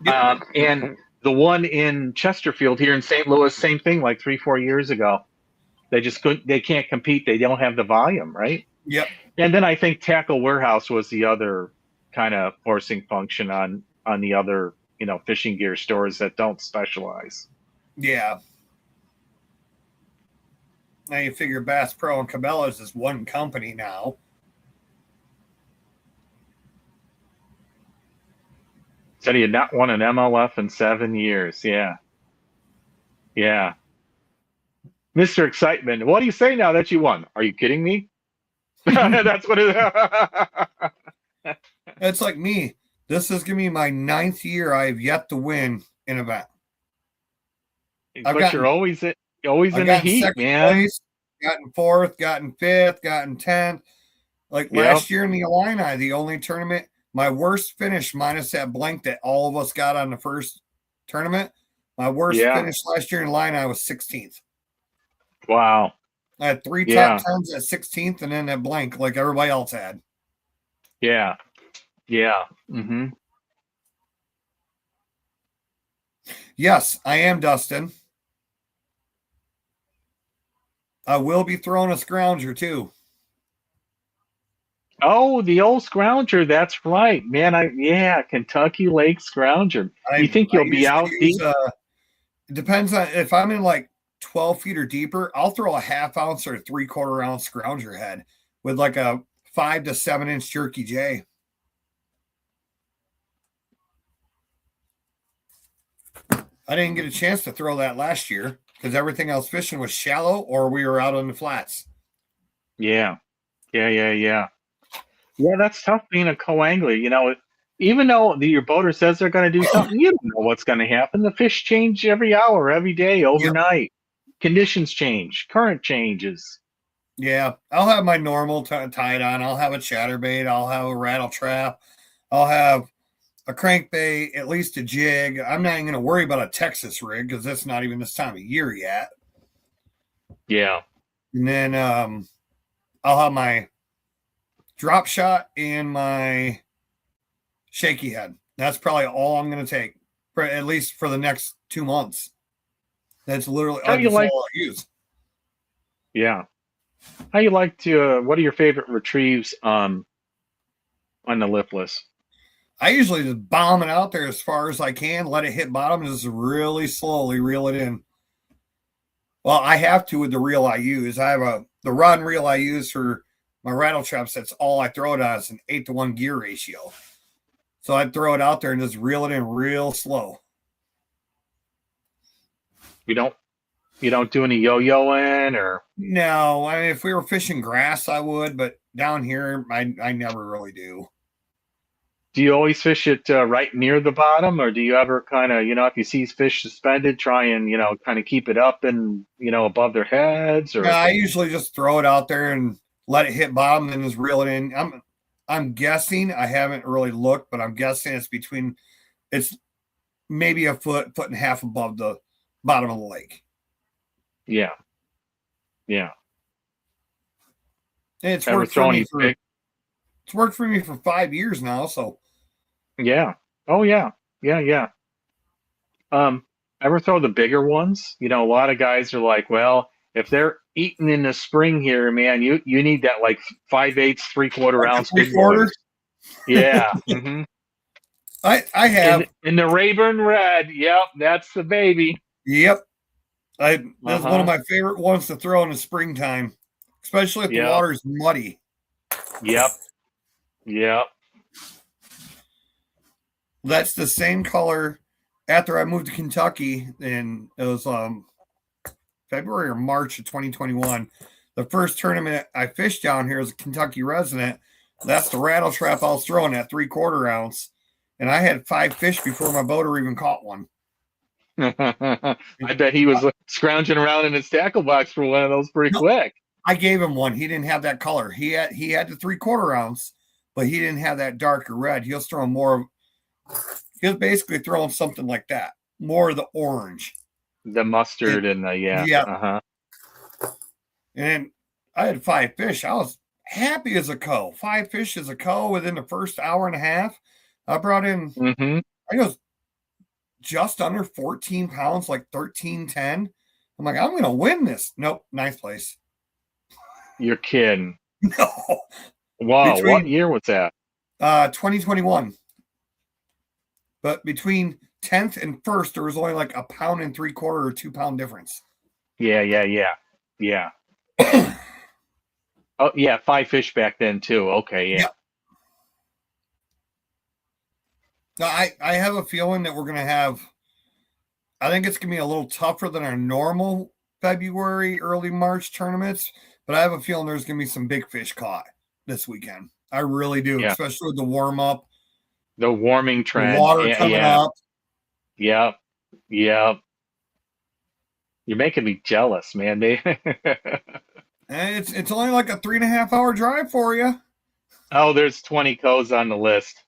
Yep, And the one in Chesterfield here in St. Louis, same thing, like 3, 4 years ago. They just couldn't. They can't compete. They don't have the volume, right? yep, And then I think Tackle Warehouse was the other kind of forcing function on the other fishing gear stores that don't specialize. yeah. Now you figure Bass Pro and Cabela's is one company now. Said he had not won an MLF in 7 years. Yeah, yeah. Mr. Excitement. What do you say now that you won? Are you kidding me? That's what it is. It's like me. This is gonna be my 9th year. I have yet to win an event. I've But you're gotten, always I've in the gotten heat, second man. place, gotten 4th, gotten 5th, gotten 10th. Like Yep. last year in the Illini, the only tournament, my worst finish minus that blank that all of us got on the first tournament. My worst Yeah. finish last year in Illini was 16th. Wow. I had 3 top Yeah. 10s at 16th and then that blank like everybody else had. Yeah. Yeah. Mm-hmm. Yes, I am Dustin. I will be throwing a scrounger too. Oh, the old scrounger. That's right, man. Kentucky Lake scrounger. You think I you'll be usually out use deep? it depends on if I'm in like 12 feet or deeper, I'll throw a half ounce or 3/4 ounce scrounger head with like a 5 to 7 inch jerky J. I didn't get a chance to throw that last year because everything else fishing was shallow or we were out on the flats. Yeah. Yeah. Yeah. Yeah. Yeah. That's tough being a co-angler. Even though your boater says they're going to do something, you don't know what's going to happen. The fish change every hour, every day, Yep. overnight. Conditions change. Current changes. Yeah. I'll have my normal tied on. I'll have a chatterbait. I'll have a rattle trap. I'll have a crankbait, at least a jig. I'm not even going to worry about a Texas rig because that's not even this time of year yet. Yeah. And then I'll have my drop shot and my shaky head. That's probably all I'm going to take, for at least for the next 2 months. That's literally How do you that's all like? I'll use. Yeah. How you like to? What are your favorite retrieves on the lipless? I usually just bomb it out there as far as I can, let it hit bottom, and just really slowly reel it in. Well, I have to with the reel I use. I have the rod and reel I use for my rattle traps. That's all I throw it on. It's an 8-to-1 gear ratio. So I throw it out there and just reel it in real slow. You don't do any yo-yoing or? No, I mean if we were fishing grass, I would, but down here, I never really do. Do you always fish it right near the bottom, or do you ever kind of, if you see fish suspended, try and kind of keep it up and above their heads, Yeah, or? I usually just throw it out there and let it hit bottom, and then just reel it in. I'm guessing. I haven't really looked, but I'm guessing it's maybe a foot and a half above the bottom of the lake. Yeah, yeah. And it's Ever worked for throw me any for big? it's worked for me for 5 years now. So Yeah. Oh yeah, yeah, yeah. Um, Ever throw the bigger ones? A lot of guys are like, well, if they're eating in the spring here, man, you need that like 5/8, 3/4 like a ounce three big boys. quarter, Yeah. Mm-hmm. I In have. in the Rayburn Red. Yep, that's the baby. Yep, that's one of Uh-huh. my favorite ones to throw in the springtime, especially if the Yep. water's muddy. Yep. Yep. That's the same color after I moved to Kentucky, and it was February or March of 2021. The first tournament I fished down here as a Kentucky resident. That's the rattle trap I was throwing at 3/4 ounce. And I had 5 fish before my boater even caught one. I bet he was scrounging around in his tackle box for one of those pretty quick. I gave him one. He didn't have that color. He had the 3/4 ounce, but he didn't have that darker red. He was throwing more. He was basically throwing something like that, more of the orange, the mustard and the yeah. And I had 5 fish. I was happy as a co. 5 fish as a co within the first hour and a half. I brought in, I was just under 14 pounds, like 13.10. I'm like, I'm going to win this. Nope, ninth place. You're kidding. No. Wow, what year was that? 2021. But between 10th and 1st, there was only like 1 3/4 pounds or 2 pound difference. Yeah. Oh, yeah, 5 fish back then too. Okay, yeah. Now, I have a feeling that we're going to have, I think it's going to be a little tougher than our normal February, early March tournaments, but I have a feeling there's going to be some big fish caught this weekend. I really do, especially with the warm up. The warming trend. The water coming up. Yep. You're making me jealous, man. And it's only like a 3.5 hour drive for you. Oh, there's 20 co's on the list.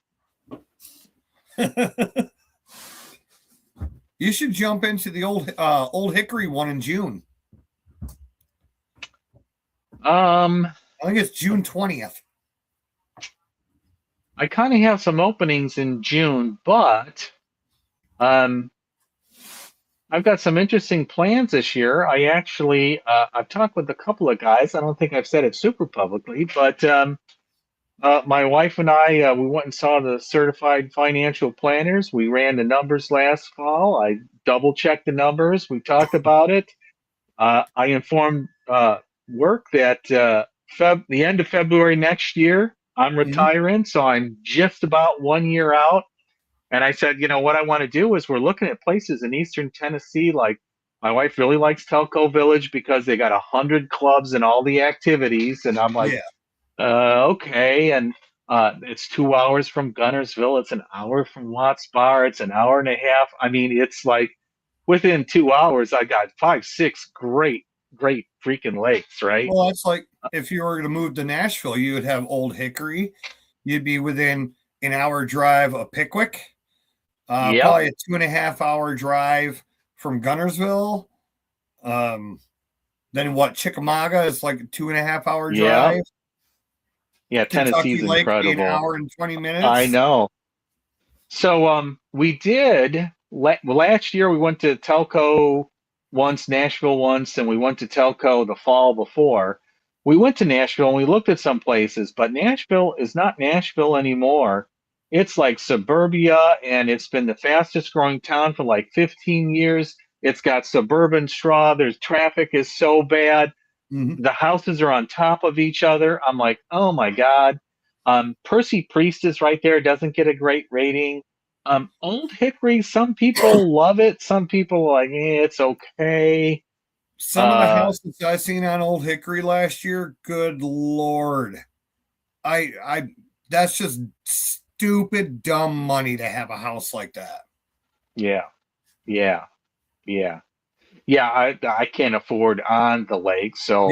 You should jump into the Old Hickory one in June. I think it's June 20th. I kind of have some openings in June, but I've got some interesting plans this year. I actually I've talked with a couple of guys. I don't think I've said it super publicly, but my wife and I we went and saw the certified financial planners. We ran the numbers last fall. I double checked the numbers. We talked about it. I informed work that the end of February next year, I'm retiring, so I'm just about 1 year out. And I said, you know, what I want to do is we're looking at places in Eastern Tennessee. Like my wife really likes Telco Village because they got 100 clubs and all the activities. And I'm like, okay. And it's 2 hours from Gunnersville. It's an hour from Watts Bar. It's an hour and a half. I mean, it's like within 2 hours, I got 5, 6 great freaking lakes, right? Well, it's like if you were to move to Nashville, you would have Old Hickory. You'd be within an hour drive of Pickwick. Probably a 2.5 hour drive from Gunnersville. Then what? Chickamauga is like a 2.5 hour drive. Yeah, Kentucky Tennessee's Lake incredible. An hour and 20 minutes. I know. So we did last year. We went to Telco once, Nashville once, and we went to Telco the fall before. We went to Nashville and we looked at some places, but Nashville is not Nashville anymore. It's like suburbia, and it's been the fastest growing town for like 15 years. It's got suburban straw. There's traffic is so bad. The houses are on top of each other. I'm like, oh my God. Percy Priest is right there. Doesn't get a great rating. Old Hickory, some people love it. Some people are like, it's okay. Some of the houses I seen on Old Hickory last year, good Lord. That's just stupid, dumb money to have a house like that. Yeah. I can't afford on the lake, so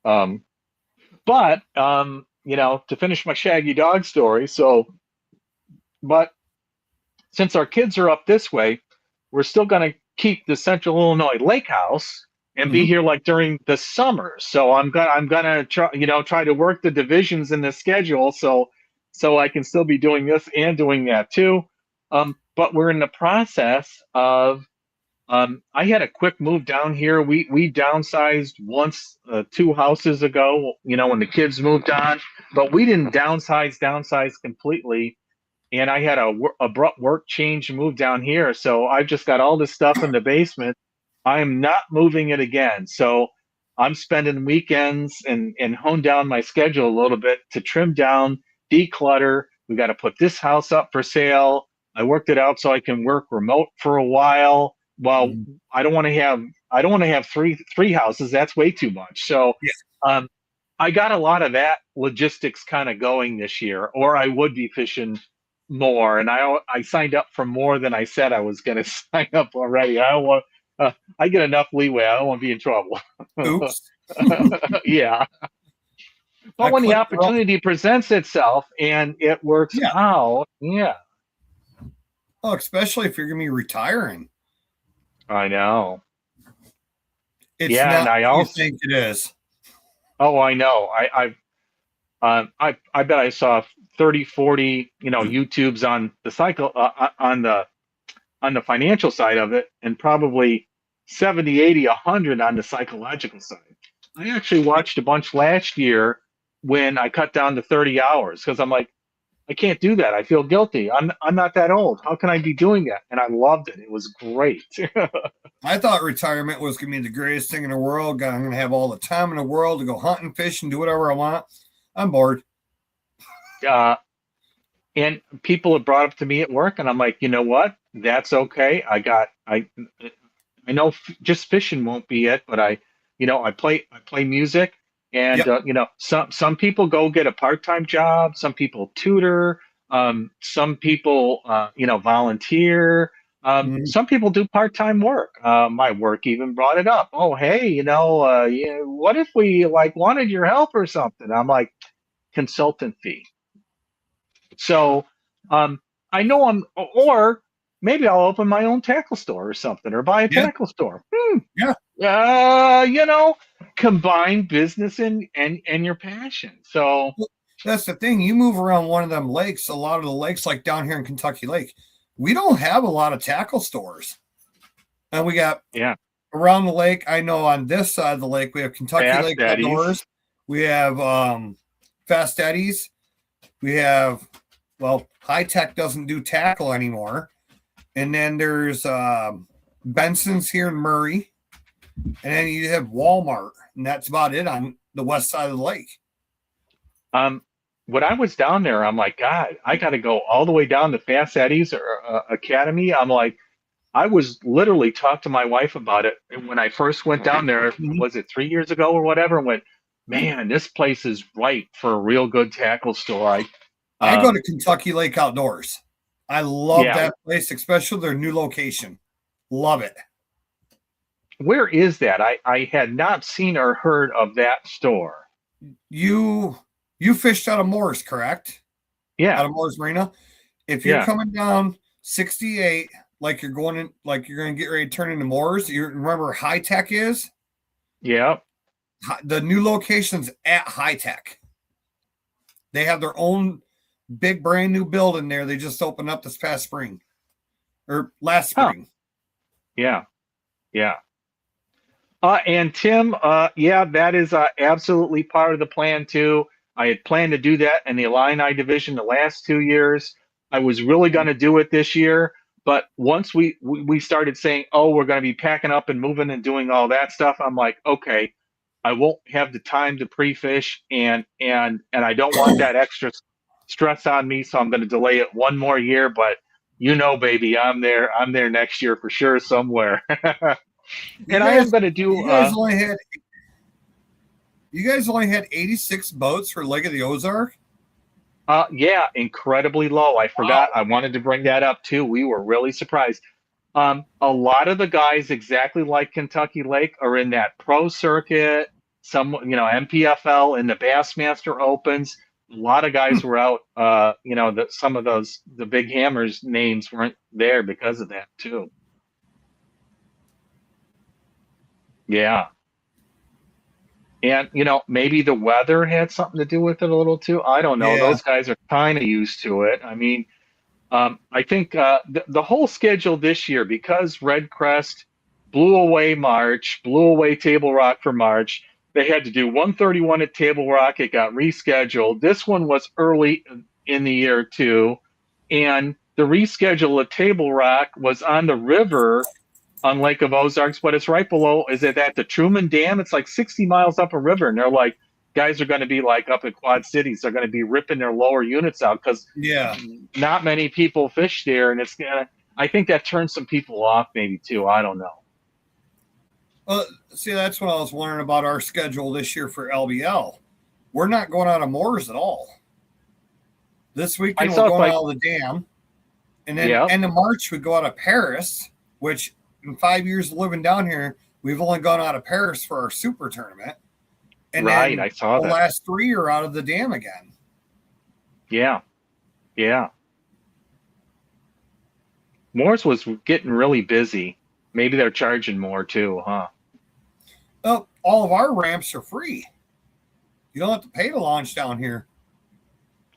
but you know, to finish my Shaggy Dog story, but since our kids are up this way, we're still going to keep the Central Illinois Lake House and be here like during the summer. So I'm gonna try to work the divisions in the schedule so I can still be doing this and doing that too. But we're in the process of I had a quick move down here. We downsized once 2 houses ago, you know, when the kids moved on, but we didn't downsize completely. And I had a abrupt work change and move down here. So I've just got all this stuff in the basement. I am not moving it again. So I'm spending weekends and hone down my schedule a little bit to trim down, declutter. We got to put this house up for sale. I worked it out so I can work remote for a while. Well, I don't want to have I don't want to have three houses. That's way too much. So Yeah. um, I got a lot of that logistics kind of going this year, or I would be fishing more. And I signed up for more than I said I was going to sign up already. I don't want. I get enough leeway. I don't want to be in trouble. Oops. Yeah. But I when the clicked the wrong. opportunity presents itself and it works Yeah. out, yeah, Oh, especially if you're going to be retiring. I know. It's Yeah, and not I what you also, think it is. oh, I know. I bet I saw 30, 40, YouTubes on the cycle on the financial side of it, and probably 70, 80, 100 on the psychological side. I actually watched a bunch last year when I cut down to 30 hours because I'm like, I can't do that. I feel guilty. I'm not that old. How can I be doing that? And I loved it. It was great. I thought retirement was going to be the greatest thing in the world. I'm going to have all the time in the world to go hunting, fishing, do whatever I want. I'm bored. uh, and people have brought up to me at work, and I'm like, you know what? That's okay. I know just fishing won't be it, but I play music, and Yep. some people go get a part-time job, some people tutor, some people volunteer, Mhm. some people do part-time work. My work even brought it up. Oh, hey, yeah, what if we like wanted your help or something? I'm like, consultant fee. So I know or maybe I'll open my own tackle store or something, or buy a Yeah. tackle store. Yeah. Uh, you know, combine business and your passion. So Well, that's the thing. You move around one of them lakes, a lot of the lakes, like down here in Kentucky Lake, we don't have a lot of tackle stores. And we got yeah, around the lake. I know on this side of the lake, we have Kentucky Fast Lake Daddies. Outdoors. We have Fast Eddie's. We have, well, High Tech doesn't do tackle anymore. And then there's Benson's here in Murray. And then you have Walmart. And that's about it on the west side of the lake. Um, when I was down there, I'm like, God, I got to go all the way down to Fast Eddie's or Academy. I'm like, I was literally talked to my wife about it when I first went down there. Mhm. Was it 3 years ago or whatever? And went, man, this place is right for a real good tackle store. I go to Um, Kentucky Lake Outdoors. I love yeah, that place, especially their new location. Love it. where is that? I had not seen or heard of that store. You you fished out of Moore's, correct? Yeah, Out of Moore's Marina. If you're yeah, coming down 68, like you're going in, like you're going to get ready to turn into Moore's, you remember where High Tech is? yeah. The new location's at High Tech. They have their own big brand new building there. They just opened up this past spring or last Huh. spring. Yeah, yeah. And Tim, yeah, that is absolutely part of the plan too. I had planned to do that in the Illini division the last 2 years. I was really going to do it this year, but once we started saying, "Oh, we're going to be packing up and moving and doing all that stuff," I'm like, "Okay, I won't have the time to pre-fish, and I don't want that extra stress on me, so I'm going to delay it one more year." But baby, I'm there. I'm there next year for sure somewhere. You And I guys, am going to do you guys only had you guys only had 86 boats for Lake of the Ozark. yeah, incredibly low. I forgot. Wow. I wanted to bring that up too. We were really surprised. A lot of the guys, exactly like Kentucky Lake, are in that pro circuit. Some, MPFL in the Bassmaster Opens. A lot of Hmm. guys were out. Some of the big hammers names weren't there because of that too. Yeah. And maybe the weather had something to do with it a little too. I don't know. Yeah. Those guys are kind of used to it. I mean, I think the whole schedule this year, because Red Crest blew away March, blew away Table Rock for March, they had to do 131 at Table Rock. It got rescheduled. This one was early in the year too. And the reschedule at Table Rock was on the river on Lake of Ozarks, but it's right below. Is it at the Truman Dam? It's like 60 miles up a river, and they're like, guys are going to be like up at Quad Cities. They're going to be ripping their lower units out because Yeah. not many people fish there, and it's gonna. I think that turns some people off, maybe too. I don't know. See, that's what I was wondering about our schedule this year for LBL. We're not going out of Moores at all. This I weekend we're saw if going like, out of the Dam, and then yeah, end of March we go out of Paris. Which in 5 years of living down here, we've only gone out of Paris for our super tournament, and right. then I saw the that. last 3 are out of the Dam again. Yeah, yeah. Morse was getting really busy. Maybe they're charging more too, huh? Oh, all of our ramps are free. You don't have to pay to launch down here.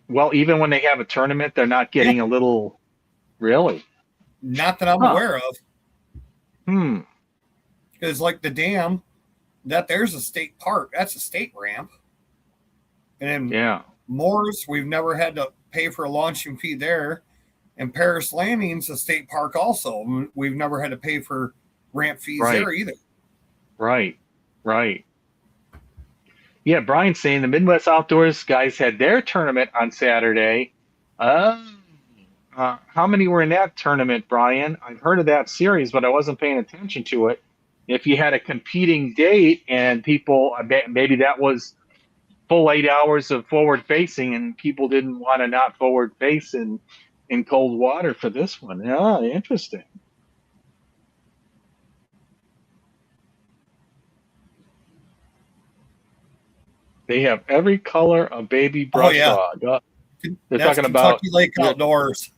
Well, even when they have a tournament, they're not Yeah, getting a little, really? not that I'm Huh. aware of, Hmm. because like the Dam, that there's a state park. That's a state ramp, and then Yeah. Moores, we've never had to pay for a launching fee there. And Paris Landing's a state park also. We've never had to pay for ramp fees Right. there either. Right. Right. Yeah, Brian's saying the Midwest Outdoors guys had their tournament on Saturday. Uh, how many were in that tournament, Brian? I've heard of that series, but I wasn't paying attention to it. If you had a competing date and people, maybe that was full 8 hours of forward facing, and people didn't want to not forward face in cold water for this one. Yeah, interesting. They have every color of baby Oh brush yeah, hog. They're that's talking about, Kentucky Lake Outdoors.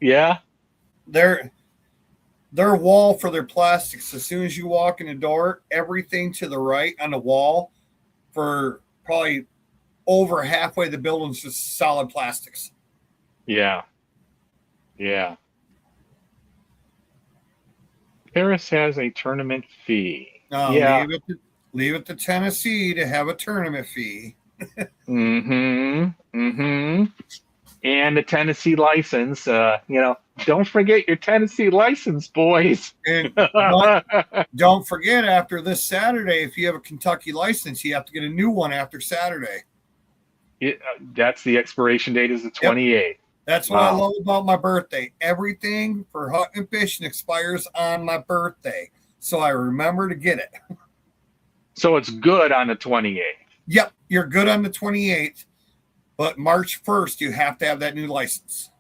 yeah, Their their wall for their plastics. As soon as you walk in the door, everything to the right on the wall for probably over halfway the building's just solid plastics. yeah, yeah. Paris has a tournament fee. Yeah. Leave it to Tennessee to have a tournament fee. Mm-hmm. Mm-hmm. And the Tennessee license. Don't forget your Tennessee license, boys. And don't forget, after this Saturday, if you have a Kentucky license, you have to get a new one after Saturday. That's the expiration date is the Yep. 28th. That's what I love about my birthday. Everything for hunting and fishing expires on my birthday. So I remember to get it. So it's good on the 28th. Yep, you're good on the 28th, but March 1st, you have to have that new license.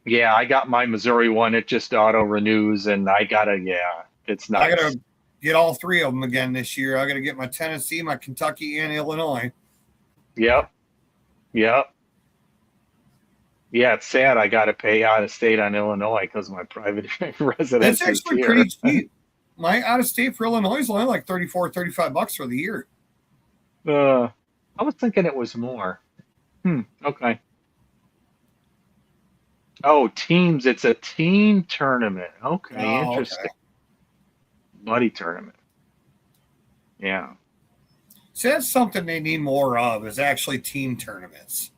Yeah, I got my Missouri one. It just auto renews, and it's I got nice. to get all 3 of them again this year. I got to get my Tennessee, my Kentucky, and Illinois. Yep. Yep. Yeah, it's sad I got to pay out of state on Illinois because my private residence It's is actually here. pretty cheap. My out of state for Illinois is only like $34, $35 for the year. I was thinking it was more. Okay. Oh, teams. It's a team tournament. Okay, Oh, interesting. okay. Buddy tournament. Yeah. So that's something they need more of is actually team tournaments.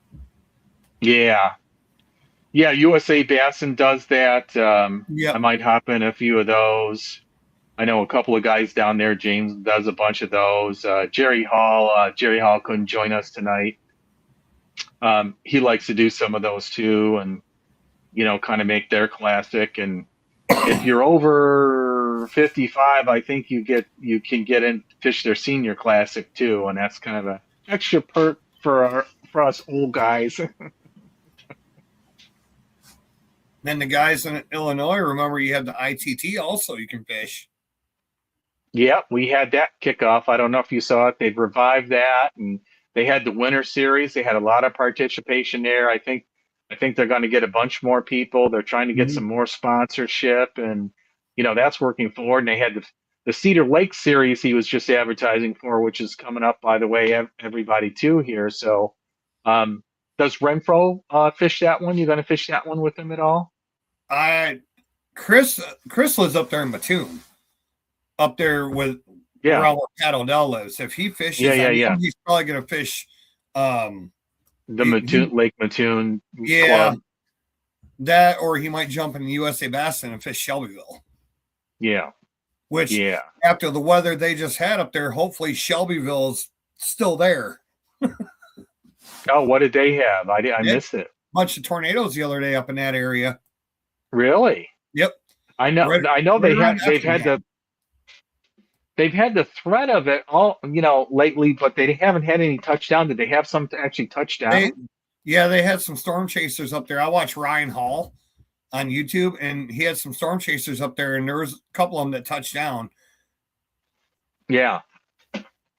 Yeah. Yeah, USA Bassin does that. I Yep. might hop in a few of those. I know a couple of guys down there. James does a bunch of those. Jerry Hall couldn't join us tonight. He likes to do some of those too, and kind of make their classic. And if you're over 55, I think you can get in fish their senior classic too, and that's kind of a extra perk for us old guys. Then the guys in Illinois, remember you have the ITT also you can fish. Yeah, we had that kickoff. I don't know if you saw it. They've revived that, and they had the winter series. They had a lot of participation there. I think they're going to get a bunch more people. They're trying to get Mhm. some more sponsorship, and that's working forward. And they had the Cedar Lake series he was just advertising for, which is coming up, by the way, everybody too here. So, um, does Renfro fish that one? You going to fish that one with him at all? I Chris lives up there in Mattoon, up there with Yeah, around where Pat Odell lives. If he yeah, fishes, I yeah, know yeah. he's probably gonna fish. Um, The he Lake Mattoon yeah, Club. that or he might jump in the USA Bassin and fish Shelbyville. Yeah, Which yeah. after the weather they just had up there, hopefully Shelbyville's still there. Oh, what did they have? I They had missed it. a bunch of tornadoes the other day up in that area. Really? Yep, I know. right, I know right they around had. They've had Effingham. they've had the threat of it all, lately, but they haven't had any touchdown. Did they have some to actually touch They, down? yeah, they had some storm chasers up there. I watched Ryan Hall on YouTube, and he had some storm chasers up there, and there was a couple of them that touched down. Yeah.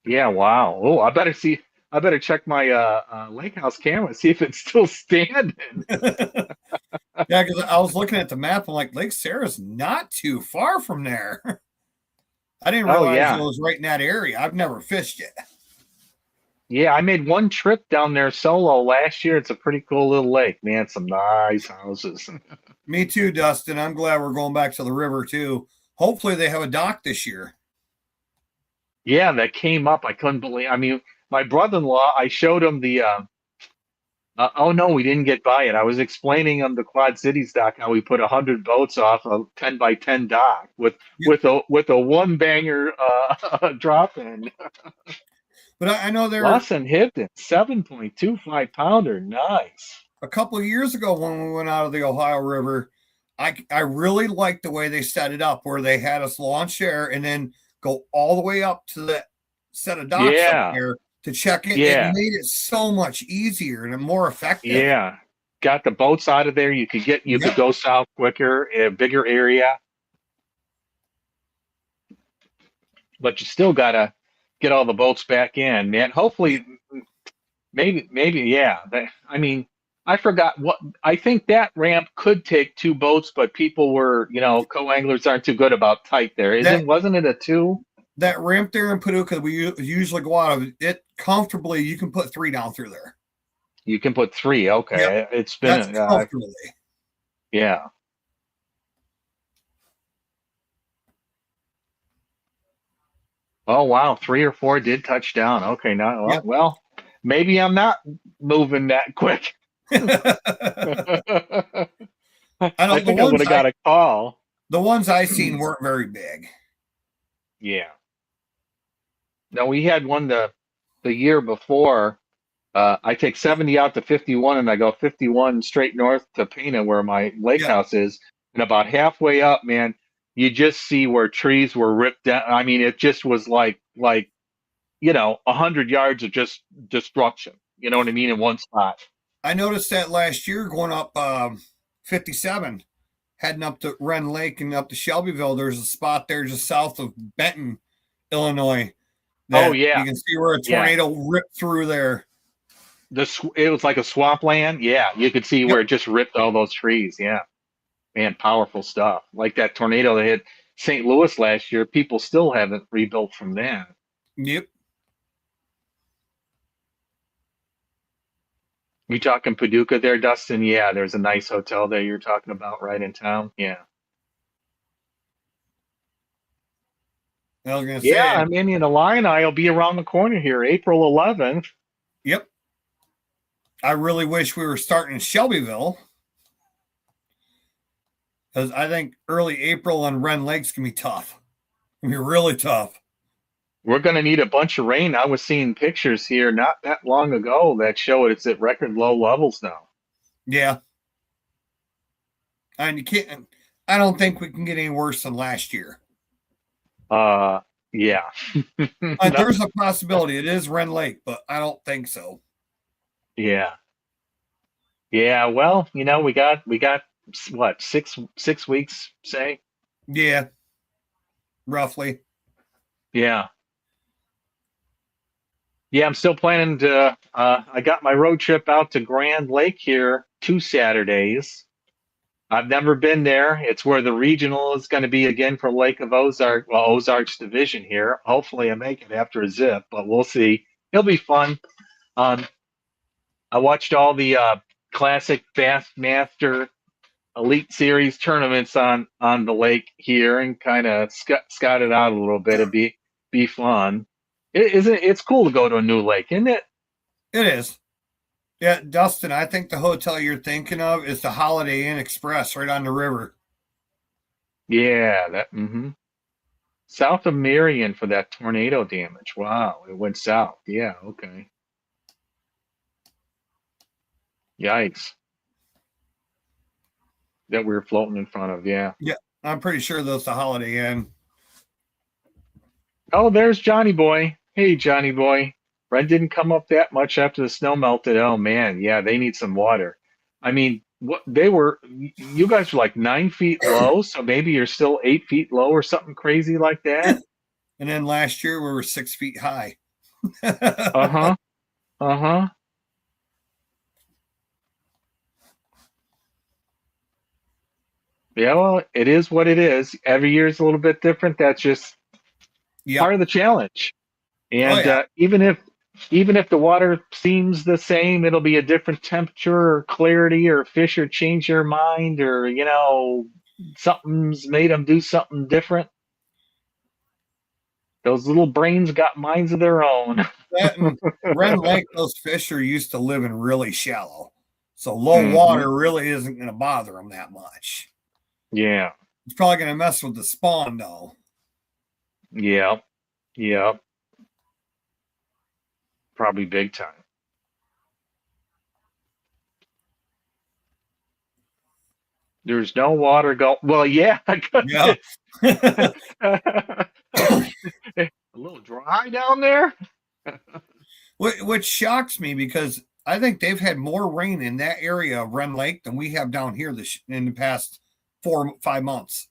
Yeah. Wow. Oh, I better see. I better check my lake house camera, see if it's still standing. Yeah, because I was looking at the map. I'm like, Lake Sarah's not too far from there. I didn't Oh realize it yeah. was right in that area. I've never fished it. Yeah, I made one trip down there solo last year. It's a pretty cool little lake, man. Some nice houses. Me too, Dustin. I'm glad we're going back to the river too. Hopefully, they have a dock this year. Yeah, that came up. I couldn't believe. I mean, my brother-in-law, I showed him the. Oh no, we didn't get by it. I was explaining on the Quad Cities dock how we put 100 boats off a 10 by 10 dock with Yep. with a one banger drop in. But I know there Lawson Hibden, 7.25 pounder. Nice. a couple of years ago when we went out of the Ohio River. I really liked the way they set it up, where they had us launch there and then go all the way up to that set of docks up Yeah, there to check it. It yeah, made it so much easier and more effective. yeah. Got the boats out of there. You could Yep. go south quicker, a bigger area, but you still gotta get all the boats back in, man. Hopefully, maybe, yeah. I mean, I forgot what I think that ramp could take two boats, but people were, co-anglers aren't too good about tight there. That Wasn't it a two? that ramp there in Paducah, we usually go out of it comfortably. You can put three down through there. You can put three. Yep, Okay, it's been, that's comfortably. yeah. Oh wow, three or four did touch down. Okay, now, Yep. well, maybe I'm not moving that quick. I know I think I would have got a call. the ones I seen weren't very big. Yeah. No, we had one the year before. I take 70 out to 51, and I go 51 straight north to Pena, where my lake Yeah, house is. And about halfway up, man, you just see where trees were ripped down. I mean, it just was like 100 yards of just destruction. You know what I mean? In one spot. I noticed that last year going up 57, heading up to Wren Lake and up to Shelbyville. There's a spot there just south of Benton, Illinois, Oh that you yeah, can see where a yeah. tornado ripped through there. It was like a swampland. Yeah, you could see Yep. where it just ripped all those trees. Yeah, man, powerful stuff. Like that tornado that hit St. Louis last year. People still haven't rebuilt from that. Yep. You talking Paducah there, Dustin? Yeah, there's a nice hotel there you're talking about right in town. Yeah. I was gonna Yeah, say, I'm Indian Illini will be around the corner here, April 11th. yep. I really wish we were starting in Shelbyville because I think early April on Wren Lake's gonna be tough. Gonna be really tough. We're going to need a bunch of rain. I was seeing pictures here not that long ago that show it's at record low levels now. Yeah, and you can't. I don't think we can get any worse than last year. Yeah. There's a possibility. It is Wren Lake, but I don't think so. Yeah. Yeah, well, we got what, 6 weeks, say? Yeah, roughly. Yeah. Yeah, I'm still planning to I got my road trip out to Grand Lake here 2 Saturdays. I've never been there. It's where the regional is going to be again for Lake of Ozark, well, Ozarks division here. Hopefully I make it after a zip, but we'll see. It'll be fun. Um, I watched all the classic Bassmaster Elite Series tournaments on the lake here and kind of scouted out a little bit. It'd be fun. It's cool to go to a new lake, isn't it? It is. Yeah, Dustin, I think the hotel you're thinking of is the Holiday Inn Express right on the river. Yeah, that south of Marion for that tornado damage. Wow, it went south. Yeah, okay. Yikes. That we were floating in front of. Yeah. Yeah, I'm pretty sure that's the Holiday Inn. Oh, there's Johnny Boy. Hey, Johnny Boy. Brent didn't come up that much after the snow melted. Oh man, yeah, they need some water. I mean, what they were, you guys were like 9 feet low, so maybe you're still 8 feet low or something crazy like that. And then last year we were 6 feet high. Uh-huh. Uh-huh. Yeah, well, it is what it is. Every year is a little bit different. That's just Yep. part of the challenge. Oh And yeah. even if the water seems the same, it'll be a different temperature or clarity, or fish or change their mind, or something's made them do something different. Those little brains got minds of their own. That and Ren Lake, those fish are used to living really shallow. So low Hmm. water really isn't going to bother them that much. Yeah, It's probably going to mess with the spawn though. yeah, yeah. Probably big time. There's no water go. Well, yeah, Yeah. goodness. A little dry down there. Which shocks me because I think they've had more rain in that area of Ren Lake than we have down here in the past 4 5 months.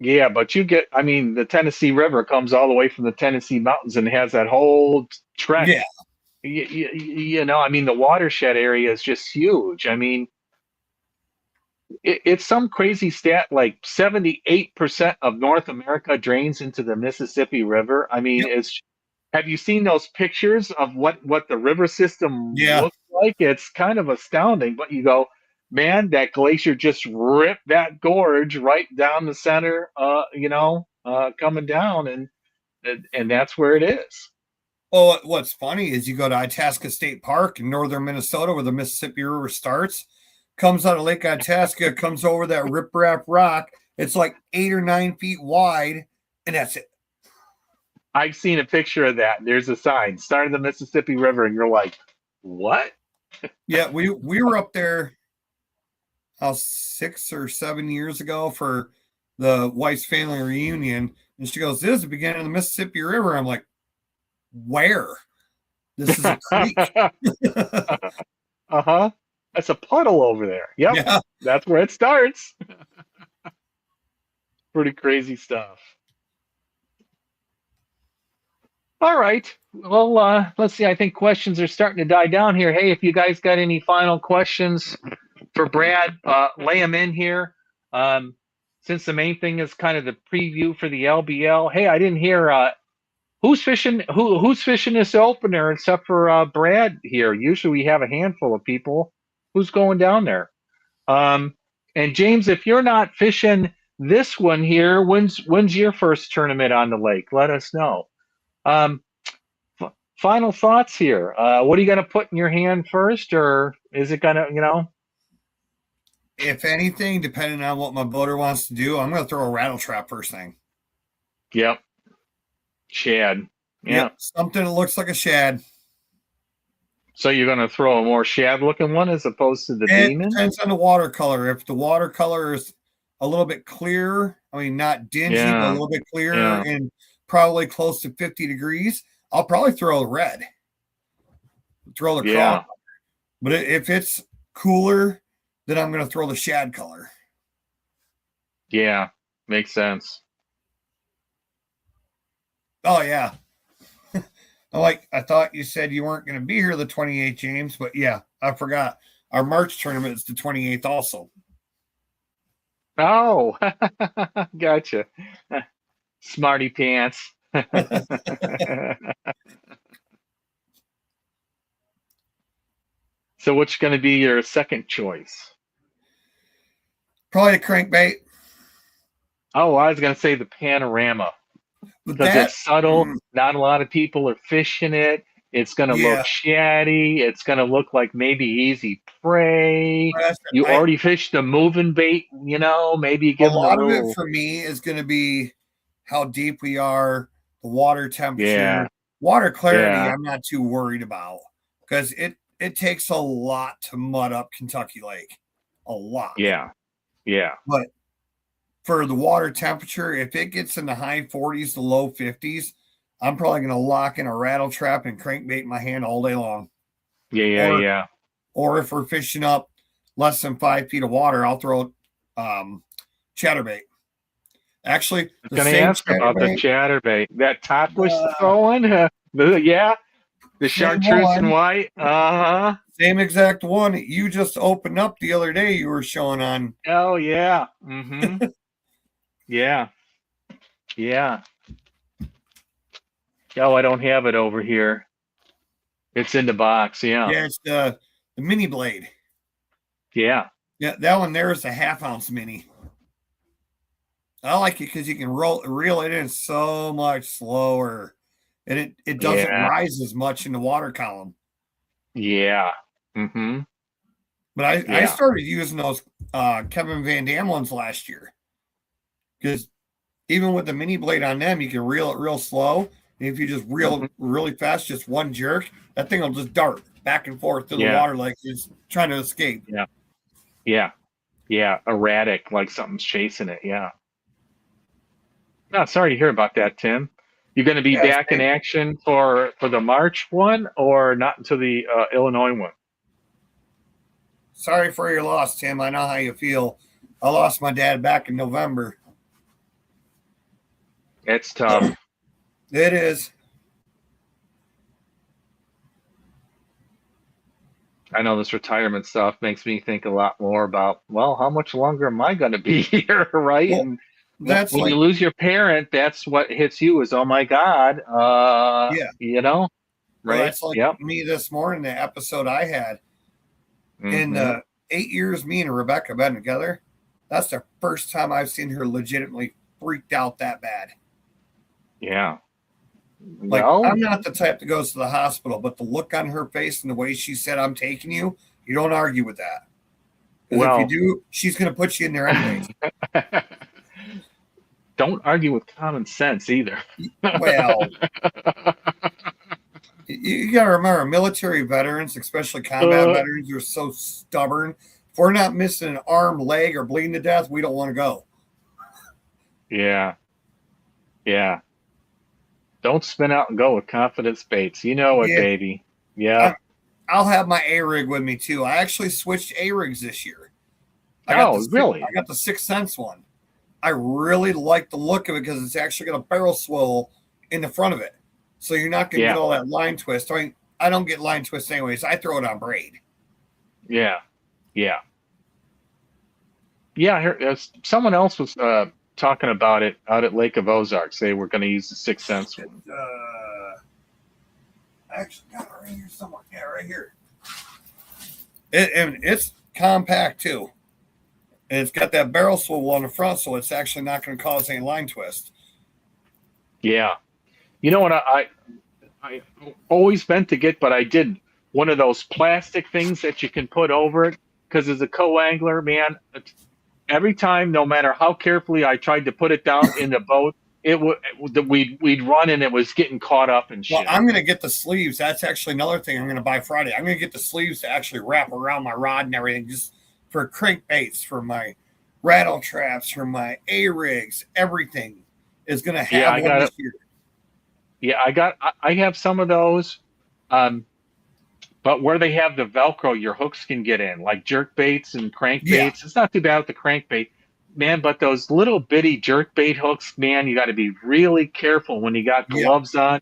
Yeah, but I mean, the Tennessee River comes all the way from the Tennessee mountains and has that whole trek. Yeah. I mean, the watershed area is just huge. I mean, it's some crazy stat like 78% of North America drains into the Mississippi River. I mean, Yep. have you seen those pictures of what the river system Yeah. looks like? It's kind of astounding, but you go, man, that glacier just ripped that gorge right down the center, coming down, and that's where it is. Well, what's funny is you go to Itasca State Park in northern Minnesota where the Mississippi River starts, comes out of Lake Itasca, comes over that riprap rock. It's like 8 or 9 feet wide, and that's it. I've seen a picture of that. There's a sign, start of the Mississippi River, and you're like, what? Yeah, we were up there 6 or 7 years ago for the wife's family reunion, and she goes, "This is the beginning of the Mississippi River." I'm like, "Where? This is a creek." Uh-huh. That's a puddle over there. Yep. Yeah. That's where it starts. Pretty crazy stuff. All right. Well, let's see. I think questions are starting to die down here. Hey, if you guys got any final questions for Brad, lay them in here. Um, since the main thing is kind of the preview for the LBL. Hey, I didn't hear who's fishing. Who's fishing this opener except for Brad here? Usually we have a handful of people. Who's going down there? Um, and James, if you're not fishing this one here, when's your first tournament on the lake? Let us know. Um, Final thoughts here. What are you going to put in your hand first, or is it going to? If anything, depending on what my boater wants to do, I'm going to throw a rattle trap first thing. Yep. Shad. Yeah. Yep, something that looks like a shad. So you're going to throw a more shad looking one as opposed to the It demon? depends on the watercolor. If the watercolor is a little bit clearer, I mean, not dingy, but a Yeah. little bit clearer Yeah. and probably close to 50 degrees, I'll probably throw the red, throw the crawl. Yeah. But if it's cooler, then I'm going to throw the shad color. Yeah. Makes sense. Oh, yeah. I thought you said you weren't going to be here the 28th, James, but yeah, I forgot. Our March tournament is the 28th also. Oh, gotcha. Smarty pants. So what's going to be your second choice? Probably a crankbait. Oh, I was going to say the panorama But because that, it's subtle. Not a lot of people are fishing it. It's going to look yeah, chatty. It's going to look like maybe easy prey. You I already fished a moving bait, maybe you a give them a lot of it little. for me is going to be how deep we are, the water temperature, Yeah, water clarity. yeah, I'm not too worried about because it takes a lot to mud up Kentucky Lake, a lot. yeah, yeah, But for the water temperature, if it gets in the high 40s to low 50s, I'm probably going to lock in a rattle trap and crankbait in my hand all day long. Or, Yeah. or if we're fishing up less than 5 feet of water, I'll throw chatterbait. Actually, I was the going to same ask about the chatterbait, chatterbait. That top was the throwing? Yeah, the same chartreuse and one, white. Uh-huh. same exact one you just opened up the other day. You were showing on. Oh, yeah. Mm-hmm. Yeah. Yeah. Oh, I don't have it over here. It's in the box. Yeah. Yeah, it's the mini blade. Yeah. Yeah, that one there is a half-ounce mini. I like it because you can reel it in so much slower, and it doesn't Yeah. rise as much in the water column. Yeah. Mm-hmm. But I Yeah. started using those Kevin Van Dam ones last year because even with the mini blade on them, you can reel it real slow. And if you just Mm-hmm. reel really fast, just one jerk, that thing will just dart back and forth through the Yeah. water like it's trying to escape. Yeah. Yeah. Yeah. Erratic, like something's chasing it. Yeah. No, sorry to hear about that, Tim. You going to be Yeah, back in action for the March one, or not until the Illinois one? sorry for your loss, Tim. I know how you feel. I lost my dad back in November. It's tough. It is. I know this retirement stuff makes me think a lot more about, well, how much longer am I going to be here, right? Well, And that's when you like, lose your parent, that's what hits you is, oh my God, yeah. Well, right? that's like Yep. me this morning, the episode I had. In Mm-hmm. 8 years me and Rebecca have been together, that's the first time I've seen her legitimately freaked out that bad. Yeah. Like, Well, I'm not the type that goes to the hospital, but the look on her face and the way she said, I'm taking you, you don't argue with that. Because if you well, do, she's going to put you in there anyways. don't argue with common sense either. Well, you got to remember, military veterans, especially combat uh, veterans, are so stubborn. If we're not missing an arm, leg, or bleeding to death, we don't want to go. yeah. Yeah. Don't spin out and go with confidence baits. You know it, Yeah, baby. Yeah. I, I'll have my A rig with me too. I actually switched A rigs this year. Oh, really? I got the Sixth Sense one. I really like the look of it because it's actually got a barrel swivel in the front of it, so you're not going to Yeah. get all that line twist. I mean, I don't get line twist anyways. I throw it on braid. Yeah. Yeah. Yeah. Someone else was talking about it out at Lake of Ozarks. They were going to use the Sixth Sense one. I actually got it right here somewhere. Yeah, right here. And it's compact too. And it's got that barrel swivel on the front, so it's actually not going to cause any line twist. Yeah. You know what I always meant to get, but I didn't. One of those plastic things that you can put over it. Because as a co-angler, man, every time, no matter how carefully I tried to put it down in the boat, we'd run and it was getting caught up and Well, shit. I'm going to get the sleeves. That's actually another thing I'm going to buy Friday. I'm going to get the sleeves to actually wrap around my rod and everything, just for crankbaits, for my rattle traps, for my A rigs. Everything is going to have one this year. Yeah, I have some of those, but where they have the Velcro, your hooks can get in, like jerk baits and crankbaits. Yeah. It's not too bad with the crankbait, man. But those little bitty jerk bait hooks, man, you got to be really careful when you got gloves on.